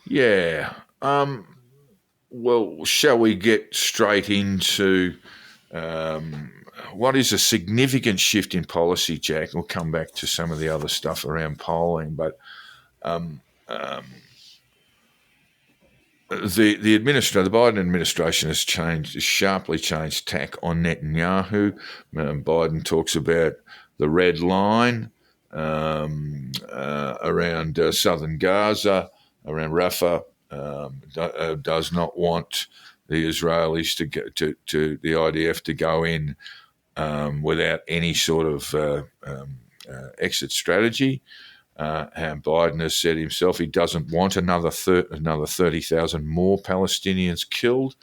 Yeah. Well, shall we get straight into what is a significant shift in policy, Jack? We'll come back to some of the other stuff around polling, but the Biden administration has sharply changed tack on Netanyahu. Biden talks about the red line around southern Gaza, around Rafah. Does not want the Israelis to the IDF to go in without any sort of exit strategy. Biden has said himself he doesn't want another 30,000 more Palestinians killed.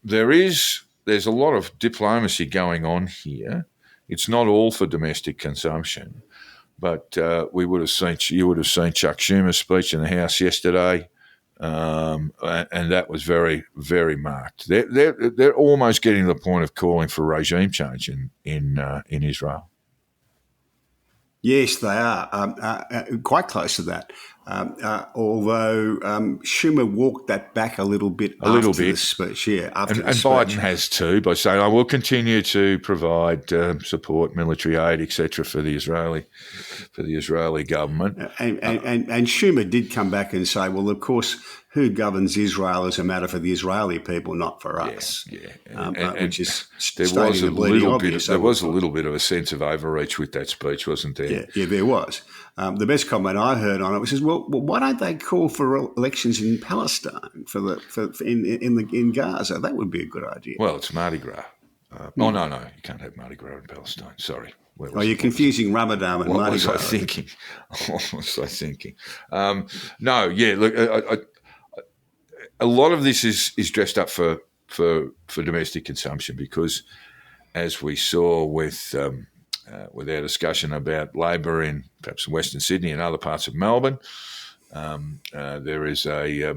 There's a lot of diplomacy going on here. It's not all for domestic consumption, but you would have seen Chuck Schumer's speech in the House yesterday, and that was very, very marked. They're almost getting to the point of calling for regime change in Israel. Yes, they are quite close to that. Although Schumer walked that back a little bit after the speech. Yeah, after the speech. Biden has too, by saying, "I will continue to provide support, military aid, etc., for the Israeli government." And Schumer did come back and say, "Well, of course, who governs Israel is a matter for the Israeli people, not for us." Yeah. Which is there was a little bit of a sense of overreach with that speech, wasn't there? Yeah, there was. The best comment I heard on it was, "Well, why don't they call for elections in Palestine in Gaza? That would be a good idea." Well, it's Mardi Gras. No, you can't have Mardi Gras in Palestine. Sorry. You're confusing Ramadan and Mardi Gras. What was I thinking? No, yeah. Look, a lot of this is dressed up for domestic consumption because as we saw with our discussion about Labor in perhaps Western Sydney and other parts of Melbourne, there is a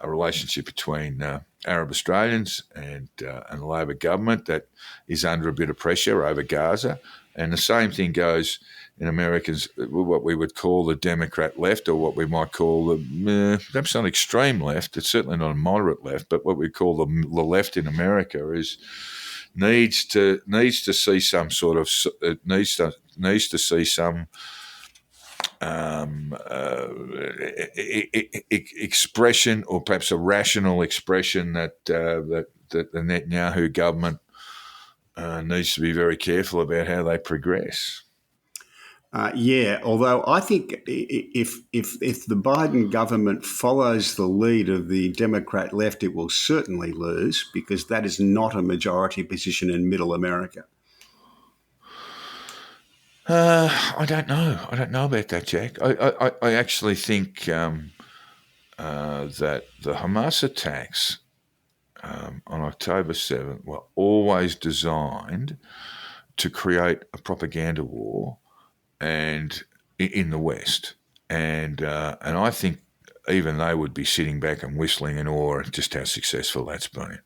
relationship between Arab Australians and the Labor government that is under a bit of pressure over Gaza. And the same thing goes in Americans, what we would call the Democrat left, or what we might call perhaps not extreme left. It's certainly not a moderate left, but what we call the left in America needs to see some sort of needs to see some expression, or perhaps a rational expression that the Netanyahu government needs to be very careful about how they progress. Although I think if the Biden government follows the lead of the Democrat left, it will certainly lose, because that is not a majority position in Middle America. I don't know. I don't know about that, Jack. I actually think that the Hamas attacks on October 7th were always designed to create a propaganda war and in the West, and I think even they would be sitting back and whistling in awe at just how successful that's been.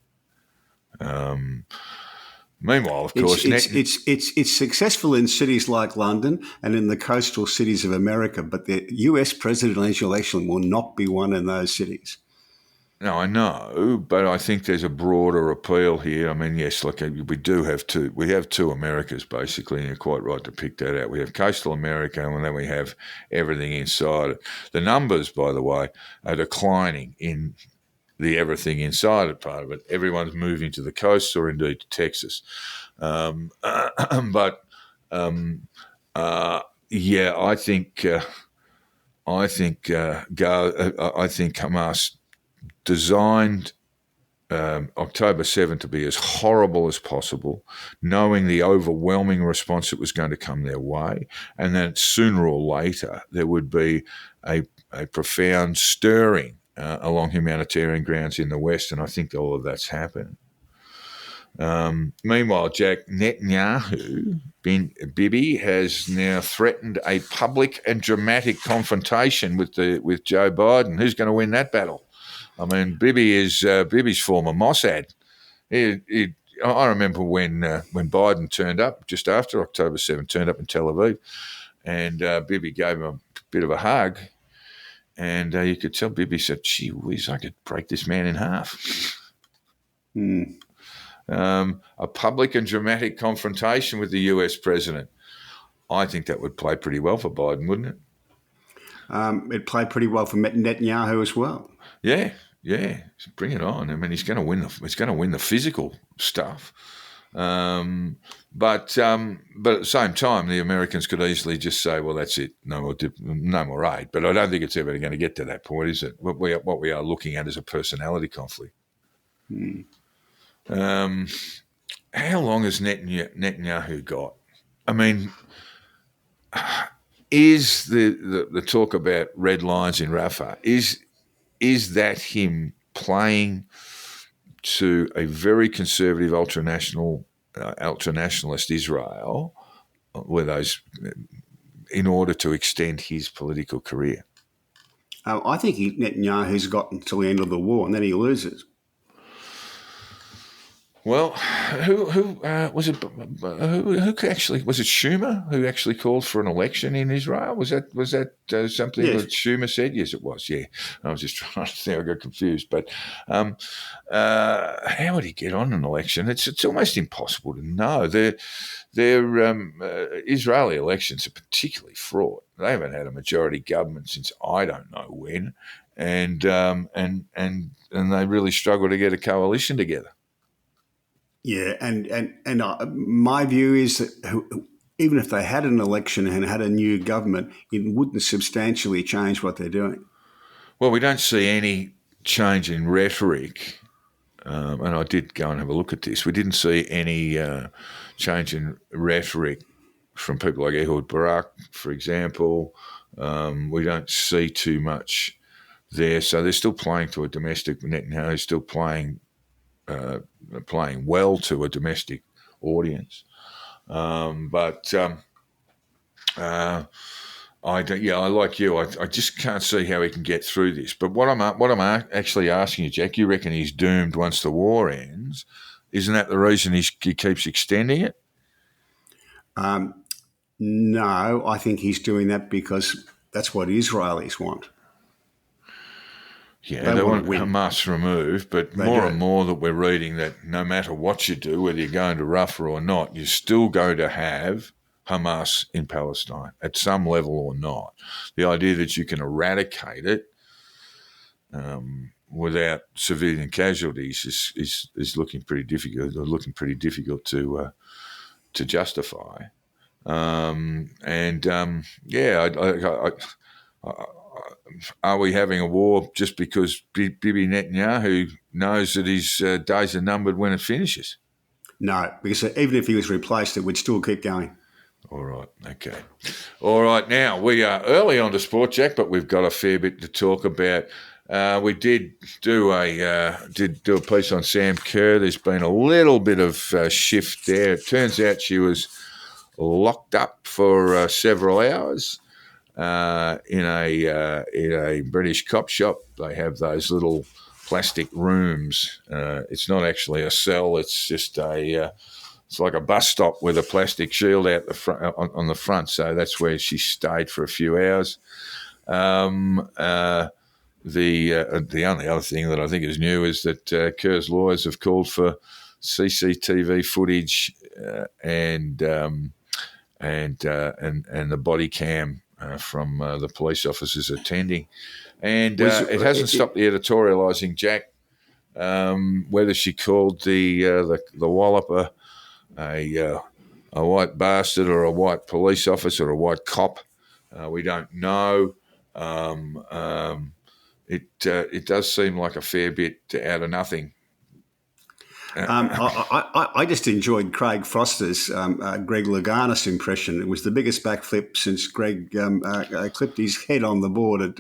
Meanwhile, of course, it's successful in cities like London and in the coastal cities of America, but the US presidential election will not be won in those cities. No, I know, but I think there's a broader appeal here. I mean, yes, look, we have two Americas, basically, and you're quite right to pick that out. We have coastal America, and then we have everything inside it. The numbers, by the way, are declining in the everything inside it part of it. Everyone's moving to the coast, or indeed to Texas. I think Hamas designed October 7th to be as horrible as possible, knowing the overwhelming response that was going to come their way, and that sooner or later there would be a profound stirring along humanitarian grounds in the West, and I think all of that's happened. Meanwhile, Jack, Netanyahu, Bibi, has now threatened a public and dramatic confrontation with Joe Biden. Who's going to win that battle? I mean, Bibi is Bibi's former Mossad. I remember when Biden turned up just after October 7th, turned up in Tel Aviv, and Bibi gave him a bit of a hug, and you could tell Bibi said, "Gee whiz, I could break this man in half." A public and dramatic confrontation with the US president. I think that would play pretty well for Biden, wouldn't it? It played pretty well for Netanyahu as well. Yeah, bring it on. I mean, he's going to win the physical stuff. But at the same time, the Americans could easily just say, "Well, that's it. No more aid." But I don't think it's ever going to get to that point, is it? What we are looking at is a personality conflict. How long has Netanyahu got? I mean, is the talk about red lines in Rafah, is that him playing to a very conservative ultranationalist Israel, in order to extend his political career? I think Netanyahu's got until the end of the war, and then he loses. Well, who was it? Who actually was it? Schumer who actually called for an election in Israel? Was that something that Schumer said? Yes, it was. Yeah, I was just trying to think. I got confused. But how would he get on an election? It's almost impossible to know. Their Israeli elections are particularly fraught. They haven't had a majority government since I don't know when, and they really struggle to get a coalition together. Yeah, and my view is that even if they had an election and had a new government, it wouldn't substantially change what they're doing. Well, we don't see any change in rhetoric, and I did go and have a look at this. We didn't see any change in rhetoric from people like Ehud Barak, for example. We don't see too much there, so they're still playing to a domestic. Netanyahu is still playing well to a domestic audience. I like you. I just can't see how he can get through this. But what I'm actually asking you, Jack, you reckon he's doomed once the war ends? Isn't that the reason he keeps extending it? No, I think he's doing that because that's what Israelis want. Yeah, they want Hamas removed, but more and more that we're reading that no matter what you do, whether you're going to Rafah or not, you're still going to have Hamas in Palestine at some level or not. The idea that you can eradicate it without civilian casualties is looking pretty difficult. To justify. Are we having a war just because Bibi Netanyahu knows that his days are numbered when it finishes? No, because even if he was replaced, it would still keep going. All right, okay. All right, now we are early on to sport, Jack, but we've got a fair bit to talk about. We did do a piece on Sam Kerr. There's been a little bit of shift there. It turns out she was locked up for several hours in a British cop shop. They have those little plastic rooms. It's not actually a cell. It's just it's like a bus stop with a plastic shield out the front on the front. So that's where she stayed for a few hours. The only other thing that I think is new is that Kerr's lawyers have called for CCTV footage and the body cam from the police officers attending, and it hasn't stopped the editorialising, Jack. Whether she called the Walloper a white bastard or a white police officer or a white cop, we don't know. It does seem like a fair bit out of nothing. I just enjoyed Craig Foster's Greg Louganis impression. It was the biggest backflip since Greg clipped his head on the board at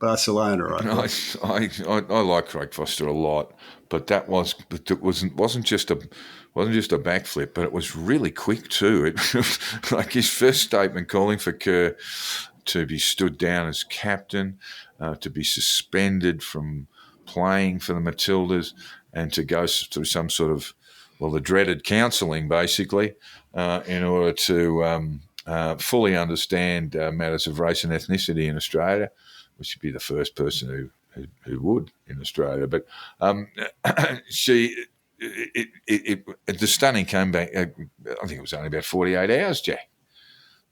Barcelona. I like Craig Foster a lot, but it wasn't just a backflip, but it was really quick too. It like his first statement calling for Kerr to be stood down as captain, to be suspended from playing for the Matildas, and to go through some sort of, the dreaded counselling, basically, in order to fully understand matters of race and ethnicity in Australia, which would be the first person who would in Australia. But the stunning came back, I think it was only about 48 hours, Jack.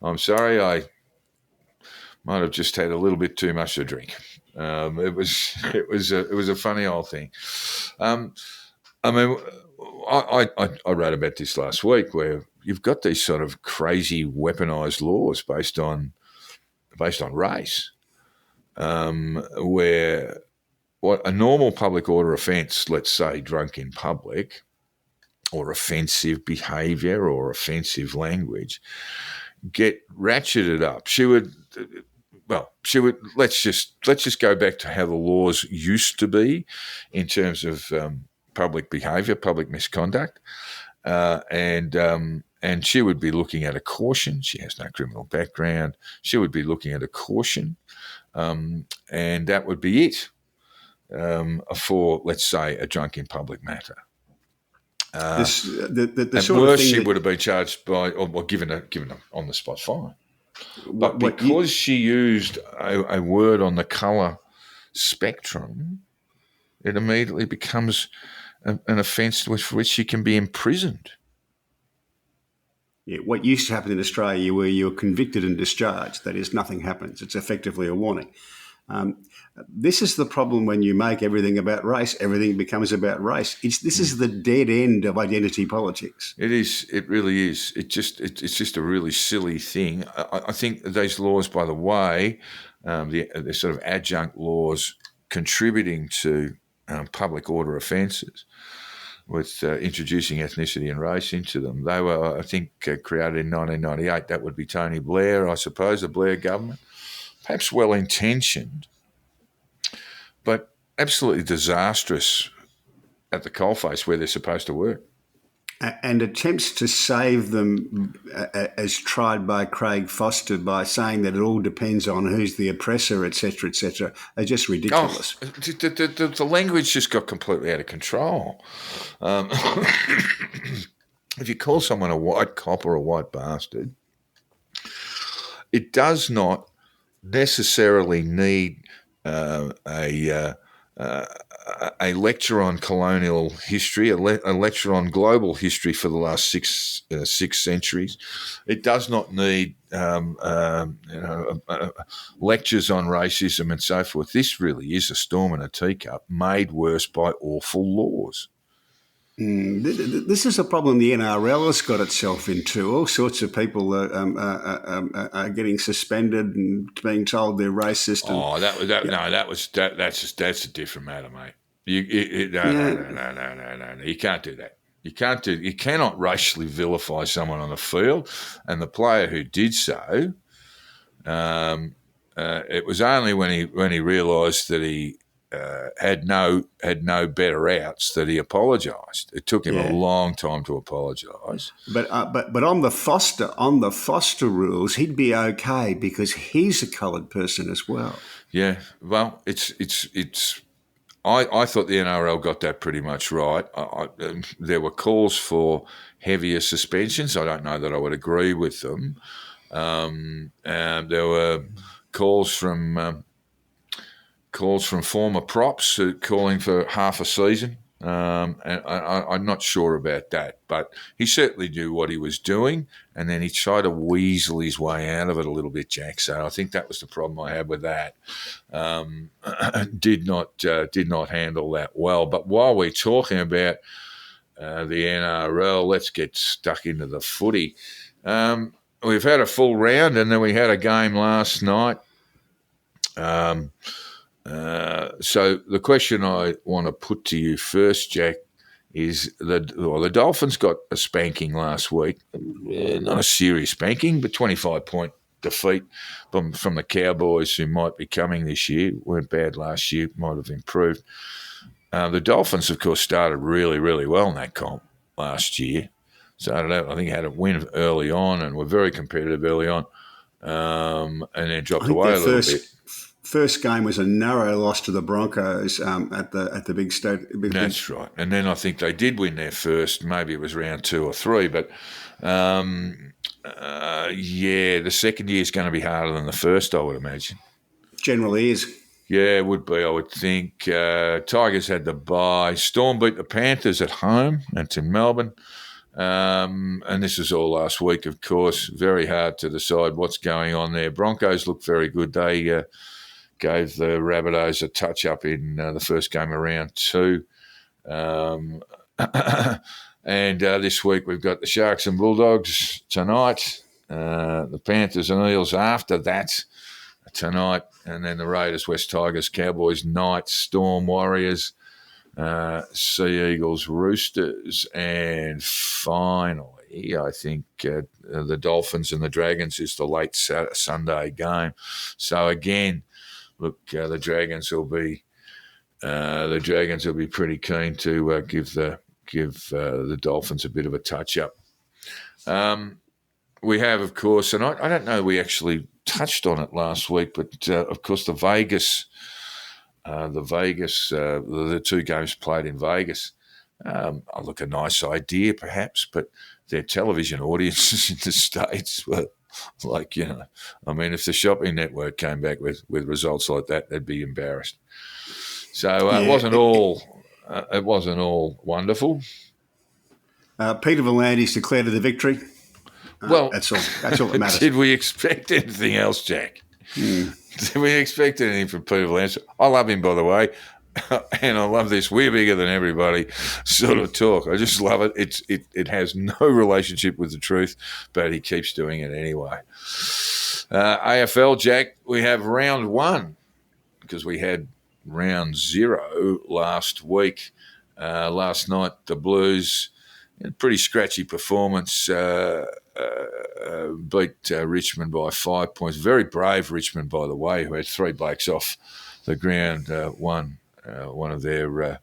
I'm sorry, I might have just had a little bit too much to drink. It was a funny old thing. I wrote about this last week, where you've got these sort of crazy weaponised laws based on race, where what a normal public order offence, let's say drunk in public, or offensive behaviour or offensive language, get ratcheted up. She would. Let's just go back to how the laws used to be in terms of public behaviour, public misconduct, and she would be looking at a caution. She has no criminal background. She would be looking at a caution, and that would be it for, let's say, a drunk in public matter. At worst, she would have been charged by or given a on the spot fine. But because she used a word on the colour spectrum, it immediately becomes an offence for which she can be imprisoned. Yeah, what used to happen in Australia, where you're convicted and discharged, that is, nothing happens. It's effectively a warning. This is the problem when you make everything about race. Everything becomes about race. This is the dead end of identity politics. It is. It really is. It's just a really silly thing. I think these laws, by the way, the sort of adjunct laws contributing to public order offences, with introducing ethnicity and race into them. They were, I think, created in 1998. That would be Tony Blair, I suppose, the Blair government. Perhaps well-intentioned, but absolutely disastrous at the coalface where they're supposed to work. And attempts to save them, as tried by Craig Foster, by saying that it all depends on who's the oppressor, etc., are just ridiculous. Oh, the language just got completely out of control. If you call someone a white cop or a white bastard, it does not necessarily need a lecture on colonial history, a lecture on global history for the last six centuries. It does not need lectures on racism and so forth. This really is a storm in a teacup made worse by awful laws. This is a problem the NRL has got itself into. All sorts of people are getting suspended and being told they're racist. That's a different matter, mate. No. You can't do that. You cannot racially vilify someone on the field. And the player who did so, it was only when he realised that he had no better outs that he apologised. It took him a long time to apologise. But on the Foster rules, he'd be okay because he's a coloured person as well. Yeah, well, it's. I thought the NRL got that pretty much right. There were calls for heavier suspensions. I don't know that I would agree with them. And there were calls from former props calling for half a season. And I'm not sure about that, but he certainly knew what he was doing, and then he tried to weasel his way out of it a little bit, Jack. So I think that was the problem I had with that. Did not handle that well. But while we're talking about the NRL, let's get stuck into the footy. We've had a full round, and then we had a game last night. So the question I want to put to you first, Jack, is the Dolphins got a spanking last week. Not a serious spanking, but 25-point defeat from the Cowboys, who might be coming this year. Weren't bad last year, might have improved. The Dolphins, of course, started really, really well in that comp last year. So I think had a win early on and were very competitive early on, and then dropped away a little bit. First game was a narrow loss to the Broncos at the big state. That's right. And then I think they did win their first. Maybe it was round 2 or 3. But, the second year is going to be harder than the first, I would imagine. Generally is. Yeah, it would be, I would think. Tigers had the bye. Storm beat the Panthers at home. That's in Melbourne. And this was all last week, of course. Very hard to decide what's going on there. Broncos look very good. They gave the Rabbitohs a touch-up in the first game of round 2. And this week we've got the Sharks and Bulldogs tonight, the Panthers and Eels after that tonight, and then the Raiders, West Tigers, Cowboys, Knights, Storm, Warriors, Sea Eagles, Roosters, and finally, I think the Dolphins and the Dragons is the late Sunday game. So again, look, the Dragons will be pretty keen to give the Dolphins a bit of a touch up. We have, of course, and I don't know, we actually touched on it last week, but of course the two games played in Vegas. Look, a nice idea perhaps, but their television audiences in the States were like, if the shopping network came back with results like that, they'd be embarrassed. So it wasn't all wonderful. Peter V'landys declared the victory. Well, that's all that matters. Did we expect anything else, Jack? Did we expect anything from Peter V'landys? I love him, by the way, and I love this "we're bigger than everybody" sort of talk. I just love it. It has no relationship with the truth, but he keeps doing it anyway. AFL, Jack, we have round 1 because we had round 0 last week. Last night, the Blues, pretty scratchy performance, beat Richmond by 5 points. Very brave Richmond, by the way, who had 3 blokes off the ground, won one of their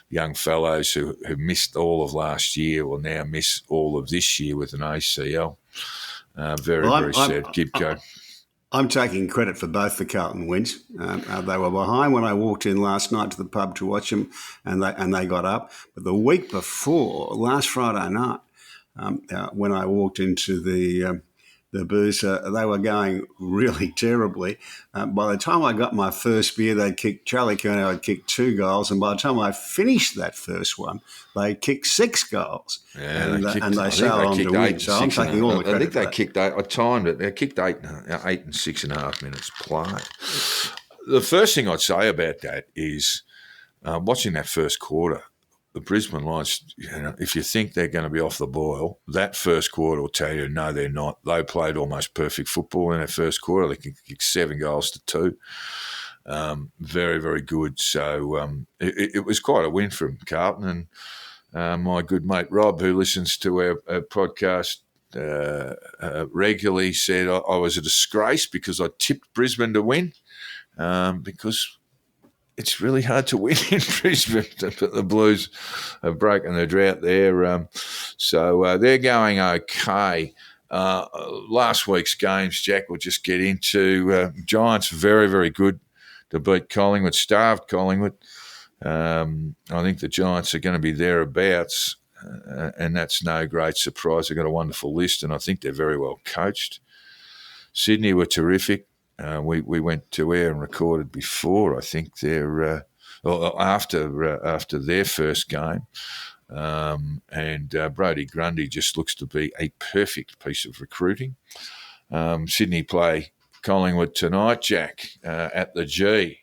young fellows who missed all of last year will now miss all of this year with an ACL. Very sad. Gibco. I'm taking credit for both the Carlton wins. They were behind when I walked in last night to the pub to watch them, and they got up. But the week before, last Friday night, when I walked into the booze, they were going really terribly. By the time I got my first beer, Charlie Curnow had kicked 2 goals, and by the time I finished that first one, they kicked 6 goals, and they sailed on to win. So I'm taking all the credit. I think they kicked 8. I timed it. They kicked 8 and 6.5 minutes play. The first thing I'd say about that is watching that first quarter. The Brisbane Lions, if you think they're going to be off the boil, that first quarter will tell you, no, they're not. They played almost perfect football in that first quarter. They kicked 7 goals to 2. Very, very good. So it was quite a win from Carlton. And my good mate Rob, who listens to our podcast regularly, said I was a disgrace because I tipped Brisbane to win because it's really hard to win in Brisbane. The Blues have broken the drought there. So they're going okay. Last week's games, Jack, we'll just get into. Giants very, very good to beat Collingwood, starved Collingwood. I think the Giants are going to be thereabouts, and that's no great surprise. They've got a wonderful list, and I think they're very well coached. Sydney were terrific. We went to air and recorded before, I think, after their first game. And Brodie Grundy just looks to be a perfect piece of recruiting. Sydney play Collingwood tonight, Jack, at the G.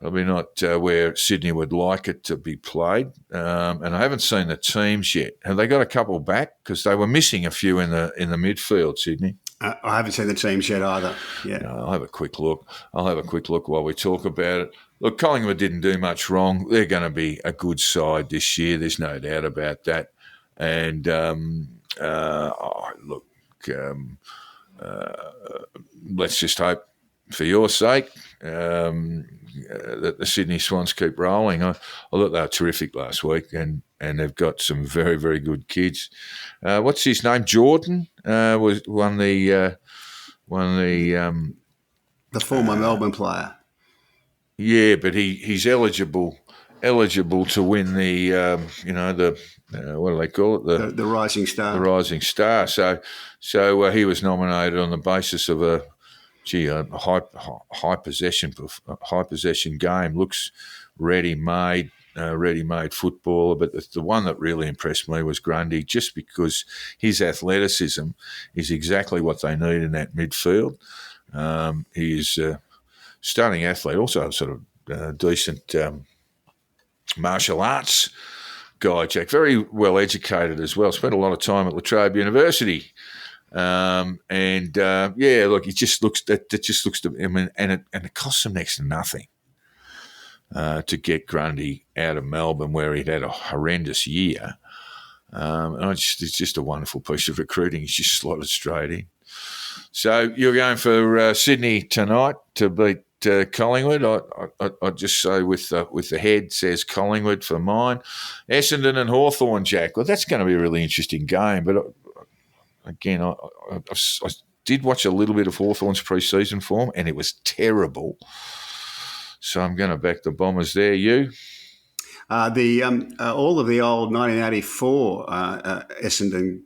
Probably not where Sydney would like it to be played. And I haven't seen the teams yet. Have they got a couple back? Because they were missing a few in the midfield, Sydney. I haven't seen the teams yet either. Yeah, I'll have a quick look. While we talk about it. Look, Collingwood didn't do much wrong. They're going to be a good side this year. There's no doubt about that. And let's just hope, for your sake, that the Sydney Swans keep rolling. I thought they were terrific last week, and they've got some very, very good kids. What's his name? Jordan won the former Melbourne player. Yeah, but he's eligible to win the what do they call it? The Rising Star. The Rising Star. So he was nominated on the basis of a high possession game. Looks ready-made footballer. But the one that really impressed me was Grundy, just because his athleticism is exactly what they need in that midfield. He is a stunning athlete, also a sort of decent martial arts guy, Jack. Very well educated as well. Spent a lot of time at La Trobe University. Look, it just looks to him, and it costs him next to nothing to get Grundy out of Melbourne, where he'd had a horrendous year. It's just a wonderful piece of recruiting. He's just slotted straight in. So you're going for Sydney tonight to beat Collingwood. I'd just say with the head says Collingwood for mine. Essendon and Hawthorn, Jack. Well, that's going to be a really interesting game, but. Again, I did watch a little bit of Hawthorn's pre-season form, and it was terrible. So I'm going to back the Bombers there. You? All of the old 1984 Essendon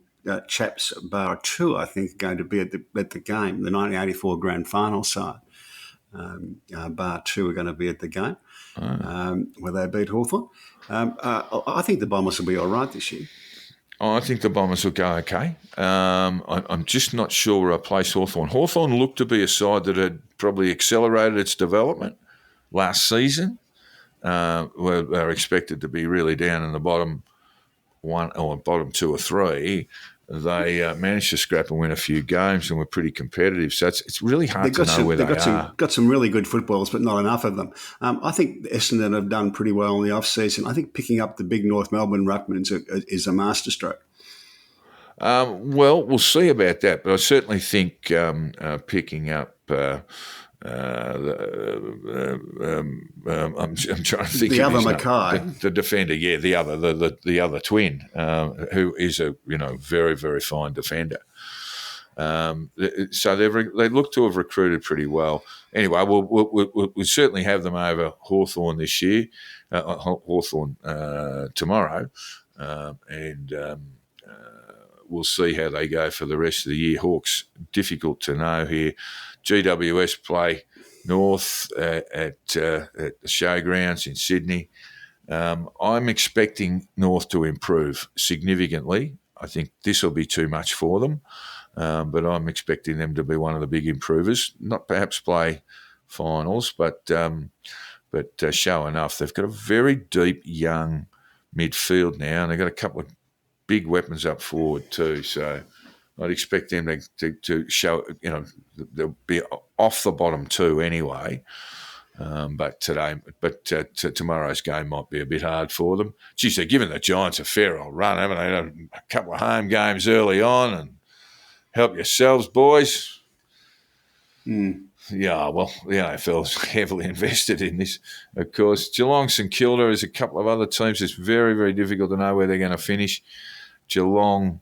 chaps, bar 2, I think, are going to be at the game. The 1984 grand final side, bar 2, are going to be at the game where they beat Hawthorn. I think the Bombers will be all right this year. I think the Bombers will go okay. I'm just not sure where I place Hawthorn. Hawthorn looked to be a side that had probably accelerated its development last season, where they were expected to be really down in the bottom 1 or bottom 2 or 3. They managed to scrap and win a few games and were pretty competitive. So it's really hard to know where they are. Got some really good footballers, but not enough of them. I think Essendon have done pretty well in the off-season. I think picking up the big North Melbourne ruckmans is a masterstroke. Well, we'll see about that, but I certainly think picking up I'm trying to think The of other his name. Mackay. The defender, yeah, the other twin, who is a very, very fine defender. So they look to have recruited pretty well. Anyway, we'll certainly have them over Hawthorn this year, Hawthorn tomorrow, and we'll see how they go for the rest of the year. Hawks, difficult to know here. GWS play North at the showgrounds in Sydney. I'm expecting North to improve significantly. I think this will be too much for them. But I'm expecting them to be one of the big improvers. Not perhaps play finals, but show enough. They've got a very deep young midfield now, and they've got a couple of big weapons up forward too. So I'd expect them to show. They'll be off the bottom two anyway. But tomorrow's game might be a bit hard for them. Geez, they're giving the Giants a fair old run, haven't they? Had a couple of home games early on and. Help yourselves, boys. Yeah, well, the AFL's heavily invested in this, of course. Geelong, St Kilda, there's a couple of other teams. It's very, very difficult to know where they're going to finish. Geelong,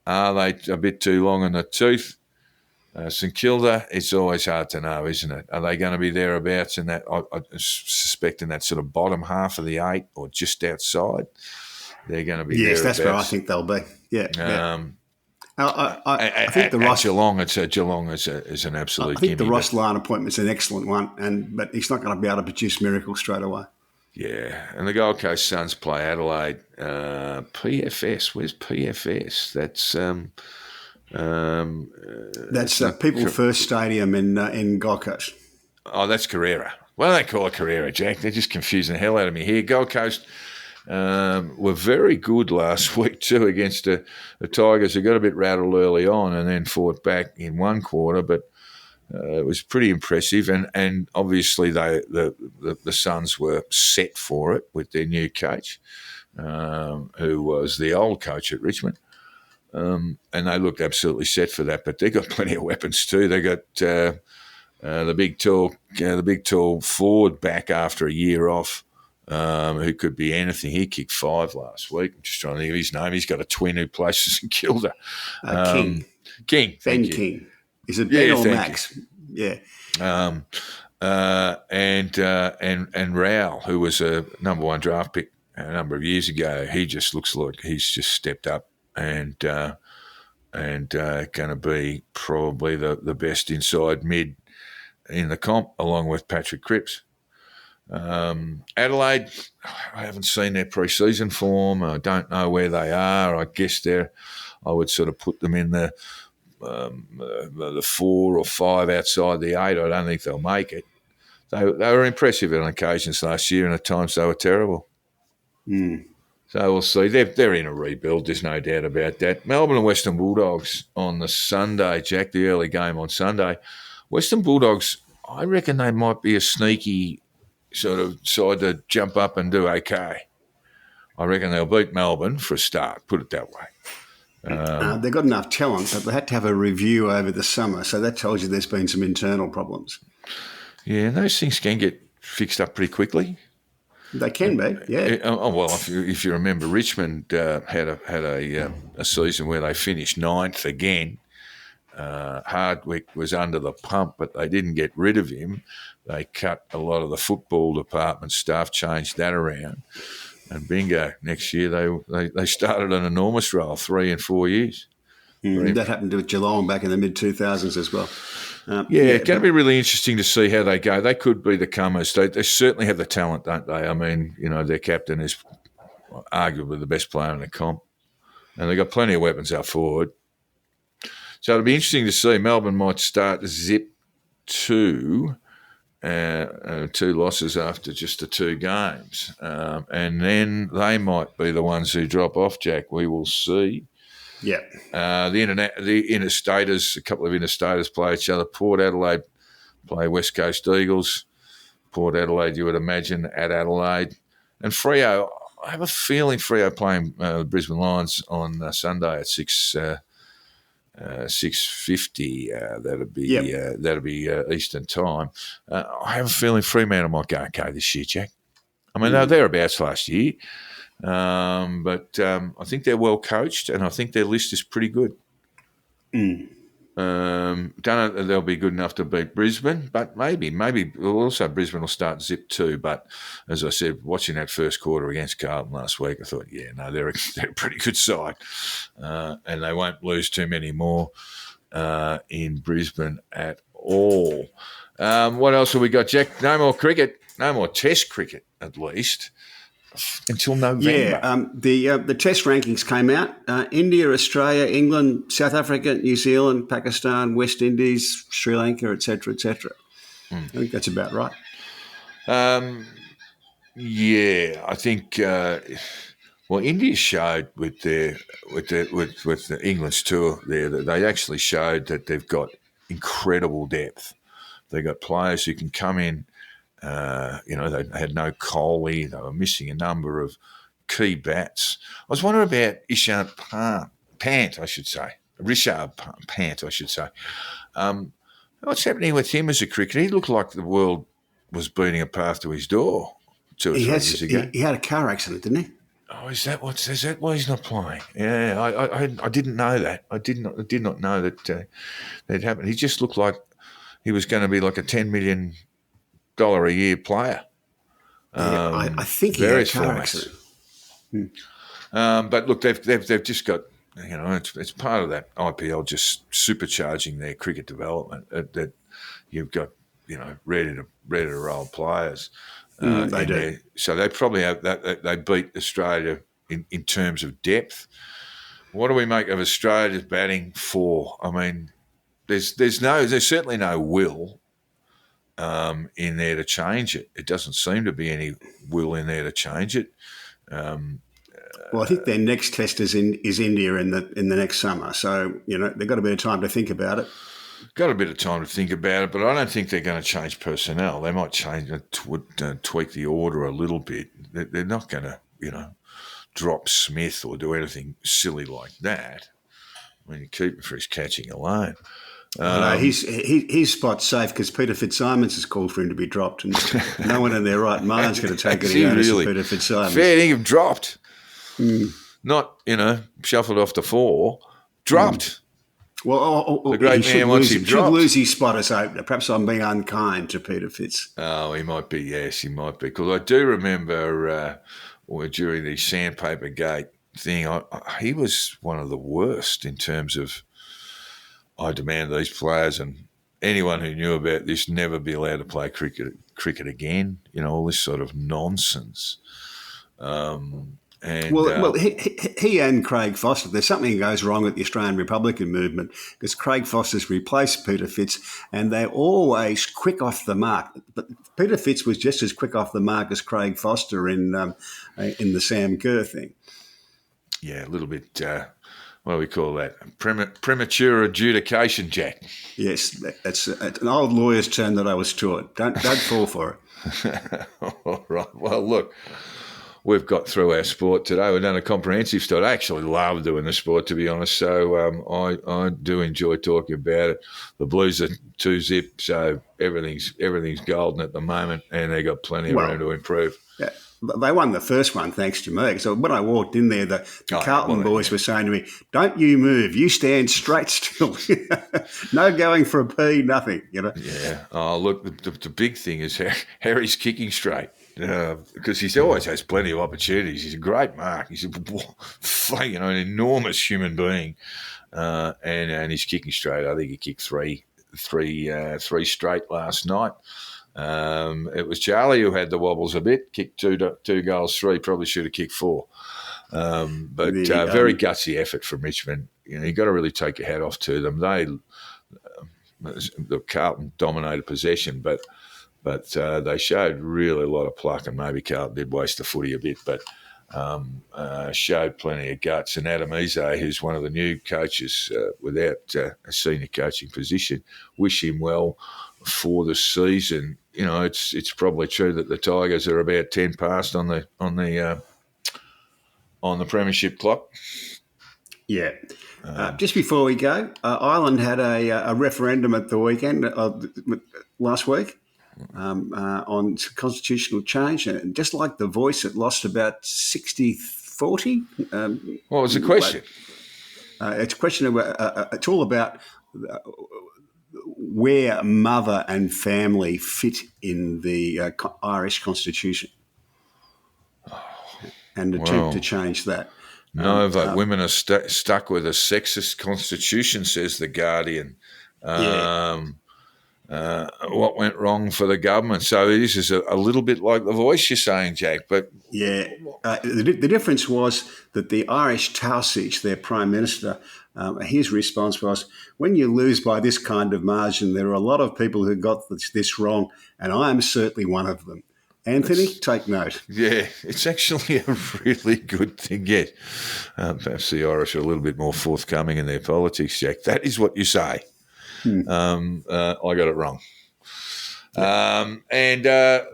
are they a bit too long in the tooth? St Kilda, it's always hard to know, isn't it? Are they going to be thereabouts in that? I suspect in that sort of bottom half of the 8 or just outside. They're going to be Yes, thereabouts. that's where I think they'll be. Yeah. I think the Ross Geelong, Geelong is an absolute. I think the Ross Lyon appointment's an excellent one, but he's not going to be able to produce miracles straight away. Yeah, and the Gold Coast Suns play Adelaide. PFS, where's PFS? That's People First Stadium in Gold Coast. Oh, that's Carrera. Well, they call it Carrera, Jack. They're just confusing the hell out of me here. Gold Coast. Were very good last week too against the Tigers, who got a bit rattled early on and then fought back in one quarter, but it was pretty impressive. And obviously the Suns were set for it with their new coach, who was the old coach at Richmond, and they looked absolutely set for that. But they got plenty of weapons too. They got the big tall forward back after a year off. Who could be anything. He kicked 5 last week. I'm just trying to think of his name. He's got a twin who plays for St Kilda. King. Ben King. Is it Ben or Max? You. Yeah. And Rao, who was a number 1 draft pick a number of years ago, he just looks like he's just stepped up and going to be probably the best inside mid in the comp, along with Patrick Cripps. Adelaide, I haven't seen their pre-season form. I don't know where they are. I guess I would sort of put them in the 4 or 5 outside the 8. I don't think they'll make it. They were impressive on occasions last year, and at times they were terrible. So we'll see. They're in a rebuild. There's no doubt about that. Melbourne and Western Bulldogs on the Sunday, Jack. The early game on Sunday. Western Bulldogs, I reckon they might be a sneaky sort of side to jump up and do okay. I reckon they'll beat Melbourne for a start, put it that way. They've got enough talent, but they had to have a review over the summer, so that tells you there's been some internal problems. Yeah, and those things can get fixed up pretty quickly. They can be, yeah. Well, if you remember, Richmond had a season where they finished 9th again. Hardwick was under the pump, but they didn't get rid of him. They cut a lot of the football department staff, changed that around, and bingo, next year they started an enormous roll, 3 and 4 years. That happened to Geelong back in the mid-2000s as well. It's going to be really interesting to see how they go. They could be the comers. They certainly have the talent, don't they? I mean, their captain is arguably the best player in the comp, and they've got plenty of weapons out forward. So it'll be interesting to see. Melbourne might start to zip 2 losses after just the 2 games. And then they might be the ones who drop off, Jack. We will see. Yeah. The interstaters, a couple of interstaters play each other. Port Adelaide play West Coast Eagles. Port Adelaide, you would imagine, at Adelaide. And Freo, I have a feeling Freo playing Brisbane Lions on Sunday at 6 6:50. Yep. That'll be Eastern time. I have a feeling Fremantle might go okay this year, Jack. I mean, they were thereabouts last year, but I think they're well coached, and I think their list is pretty good. Don't know that they'll be good enough to beat Brisbane, but maybe also Brisbane will start zip too. But as I said, watching that first quarter against Carlton last week, I thought, they're a pretty good side, and they won't lose too many more in Brisbane at all. What else have we got, Jack? No more cricket, no more Test cricket, at least. Until November. Yeah, the test rankings came out. India, Australia, England, South Africa, New Zealand, Pakistan, West Indies, Sri Lanka, etc., etc. I think that's about right. Yeah, I think. India showed with the England's tour there that they actually showed that they've got incredible depth. They've got players who can come in. They had no Kohli. They were missing a number of key bats. I was wondering about Rishad Pant, I should say. What's happening with him as a cricketer? He looked like the world was beating a path to his door 2 or 3 years ago. He had a car accident, didn't he? Oh, is that why he's not playing? Yeah, I didn't know that. I did not know that happened. He just looked like he was going to be like a $10 million a year player. I think he had a car accident. But look, they've just got, it's part of that IPL just supercharging their cricket development. That you've got, ready to roll players. They do. There. So they probably have that. They beat Australia in terms of depth. What do we make of Australia's batting for? I mean, there's certainly no will in there to change it. It doesn't seem to be any will in there to change it. Well, I think their next test is India in the next summer. So they've got a bit of time to think about it. Got a bit of time to think about it, but I don't think they're going to change personnel. They might tweak the order a little bit. They're not going to drop Smith or do anything silly like that. I mean, you keep him for his catching alone. No, his spot's safe because Peter Fitzsimons has called for him to be dropped, and no one in their right mind's going to take any notice of Peter Fitzsimons. Fair dinkum dropped. Not, shuffled off to 4. Dropped. Well, the great man wants him dropped. Should lose his spot as opener. Perhaps I'm being unkind to Peter Fitz. Oh, he might be. Yes, he might be. Because I do remember during the Sandpaper Gate thing, he was one of the worst in terms of I demand these players and anyone who knew about this never be allowed to play cricket again. All this sort of nonsense. He and Craig Foster, there's something that goes wrong with the Australian Republican movement because Craig Foster's replaced Peter Fitz and they're always quick off the mark. But Peter Fitz was just as quick off the mark as Craig Foster in the Sam Kerr thing. Yeah, a little bit, what do we call that? Premature adjudication, Jack. Yes, it's an old lawyer's term that I was taught. Don't fall for it. All right. Well, look. We've got through our sport today. We've done a comprehensive sport. I actually love doing the sport, to be honest. So I do enjoy talking about it. The Blues are 2-zip, so everything's golden at the moment, and they've got plenty of room to improve. Yeah, they won the first one thanks to me. So when I walked in there, the Carlton boys were saying to me, "Don't you move. You stand straight still. No going for a pee, nothing." Yeah. Oh, look, the big thing is Harry's kicking straight. Because he always has plenty of opportunities. He's a great mark. He's an enormous human being, and he's kicking straight. I think he kicked three straight last night. It was Charlie who had the wobbles a bit. Kicked two goals, 3. Probably should have kicked 4. But very gutsy effort from Richmond. You got to really take your hat off to them. The Carlton dominated possession, but they showed really a lot of pluck, and maybe Carlton did waste the footy a bit, but showed plenty of guts. And Albanese, who's one of the new coaches without a senior coaching position, wish him well for the season. It's probably true that the Tigers are about 10 past on the premiership clock. Yeah. Just before we go, Ireland had a referendum at the weekend last week on constitutional change. And just like The Voice, it lost about 60-40. What was the question? It's a question of, it's all about where mother and family fit in the Irish constitution and attempt to change that. No, but women are stuck with a sexist constitution, says The Guardian. What went wrong for the government? So this is a little bit like The Voice, you're saying, Jack. But the difference was that the Irish Taoiseach, their Prime Minister, his response was, when you lose by this kind of margin, there are a lot of people who got this wrong, and I am certainly one of them. Anthony, take note. Yeah, it's actually a really good thing yet. Perhaps the Irish are a little bit more forthcoming in their politics, Jack. That is what you say. I got it wrong.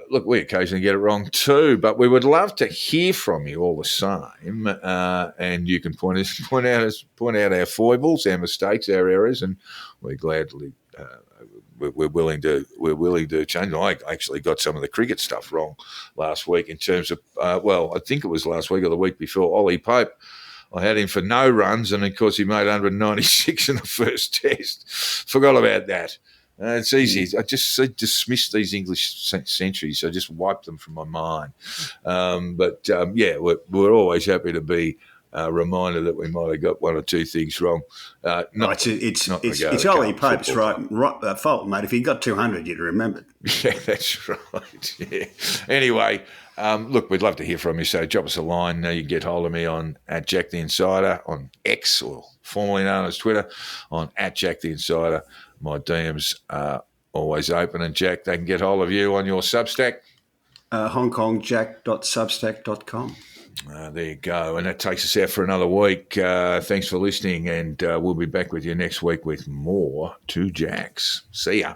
Look, we occasionally get it wrong too, but we would love to hear from you all the same. And you can point out our foibles, our mistakes, our errors, and we gladly we're willing to change. I actually got some of the cricket stuff wrong last week in terms of I think it was last week or the week before. Ollie Pope, I had him for no runs, and of course he made 196 in the first test. Forgot about that. It's easy. I just dismissed these English centuries. I just wiped them from my mind. We're always happy to be reminded that we might have got one or two things wrong. It's Ollie Pope's fault, mate. If he got 200, you'd remember. Yeah, that's right. Yeah. Anyway, look, we'd love to hear from you. So drop us a line. You can get hold of me on @JackTheInsider on X, or formerly known as Twitter, on @JackTheInsider. My DMs are always open. And Jack, they can get hold of you on your Substack. HongKongJack.substack.com. There you go. And that takes us out for another week. Thanks for listening, and we'll be back with you next week with more Two Jacks. See ya.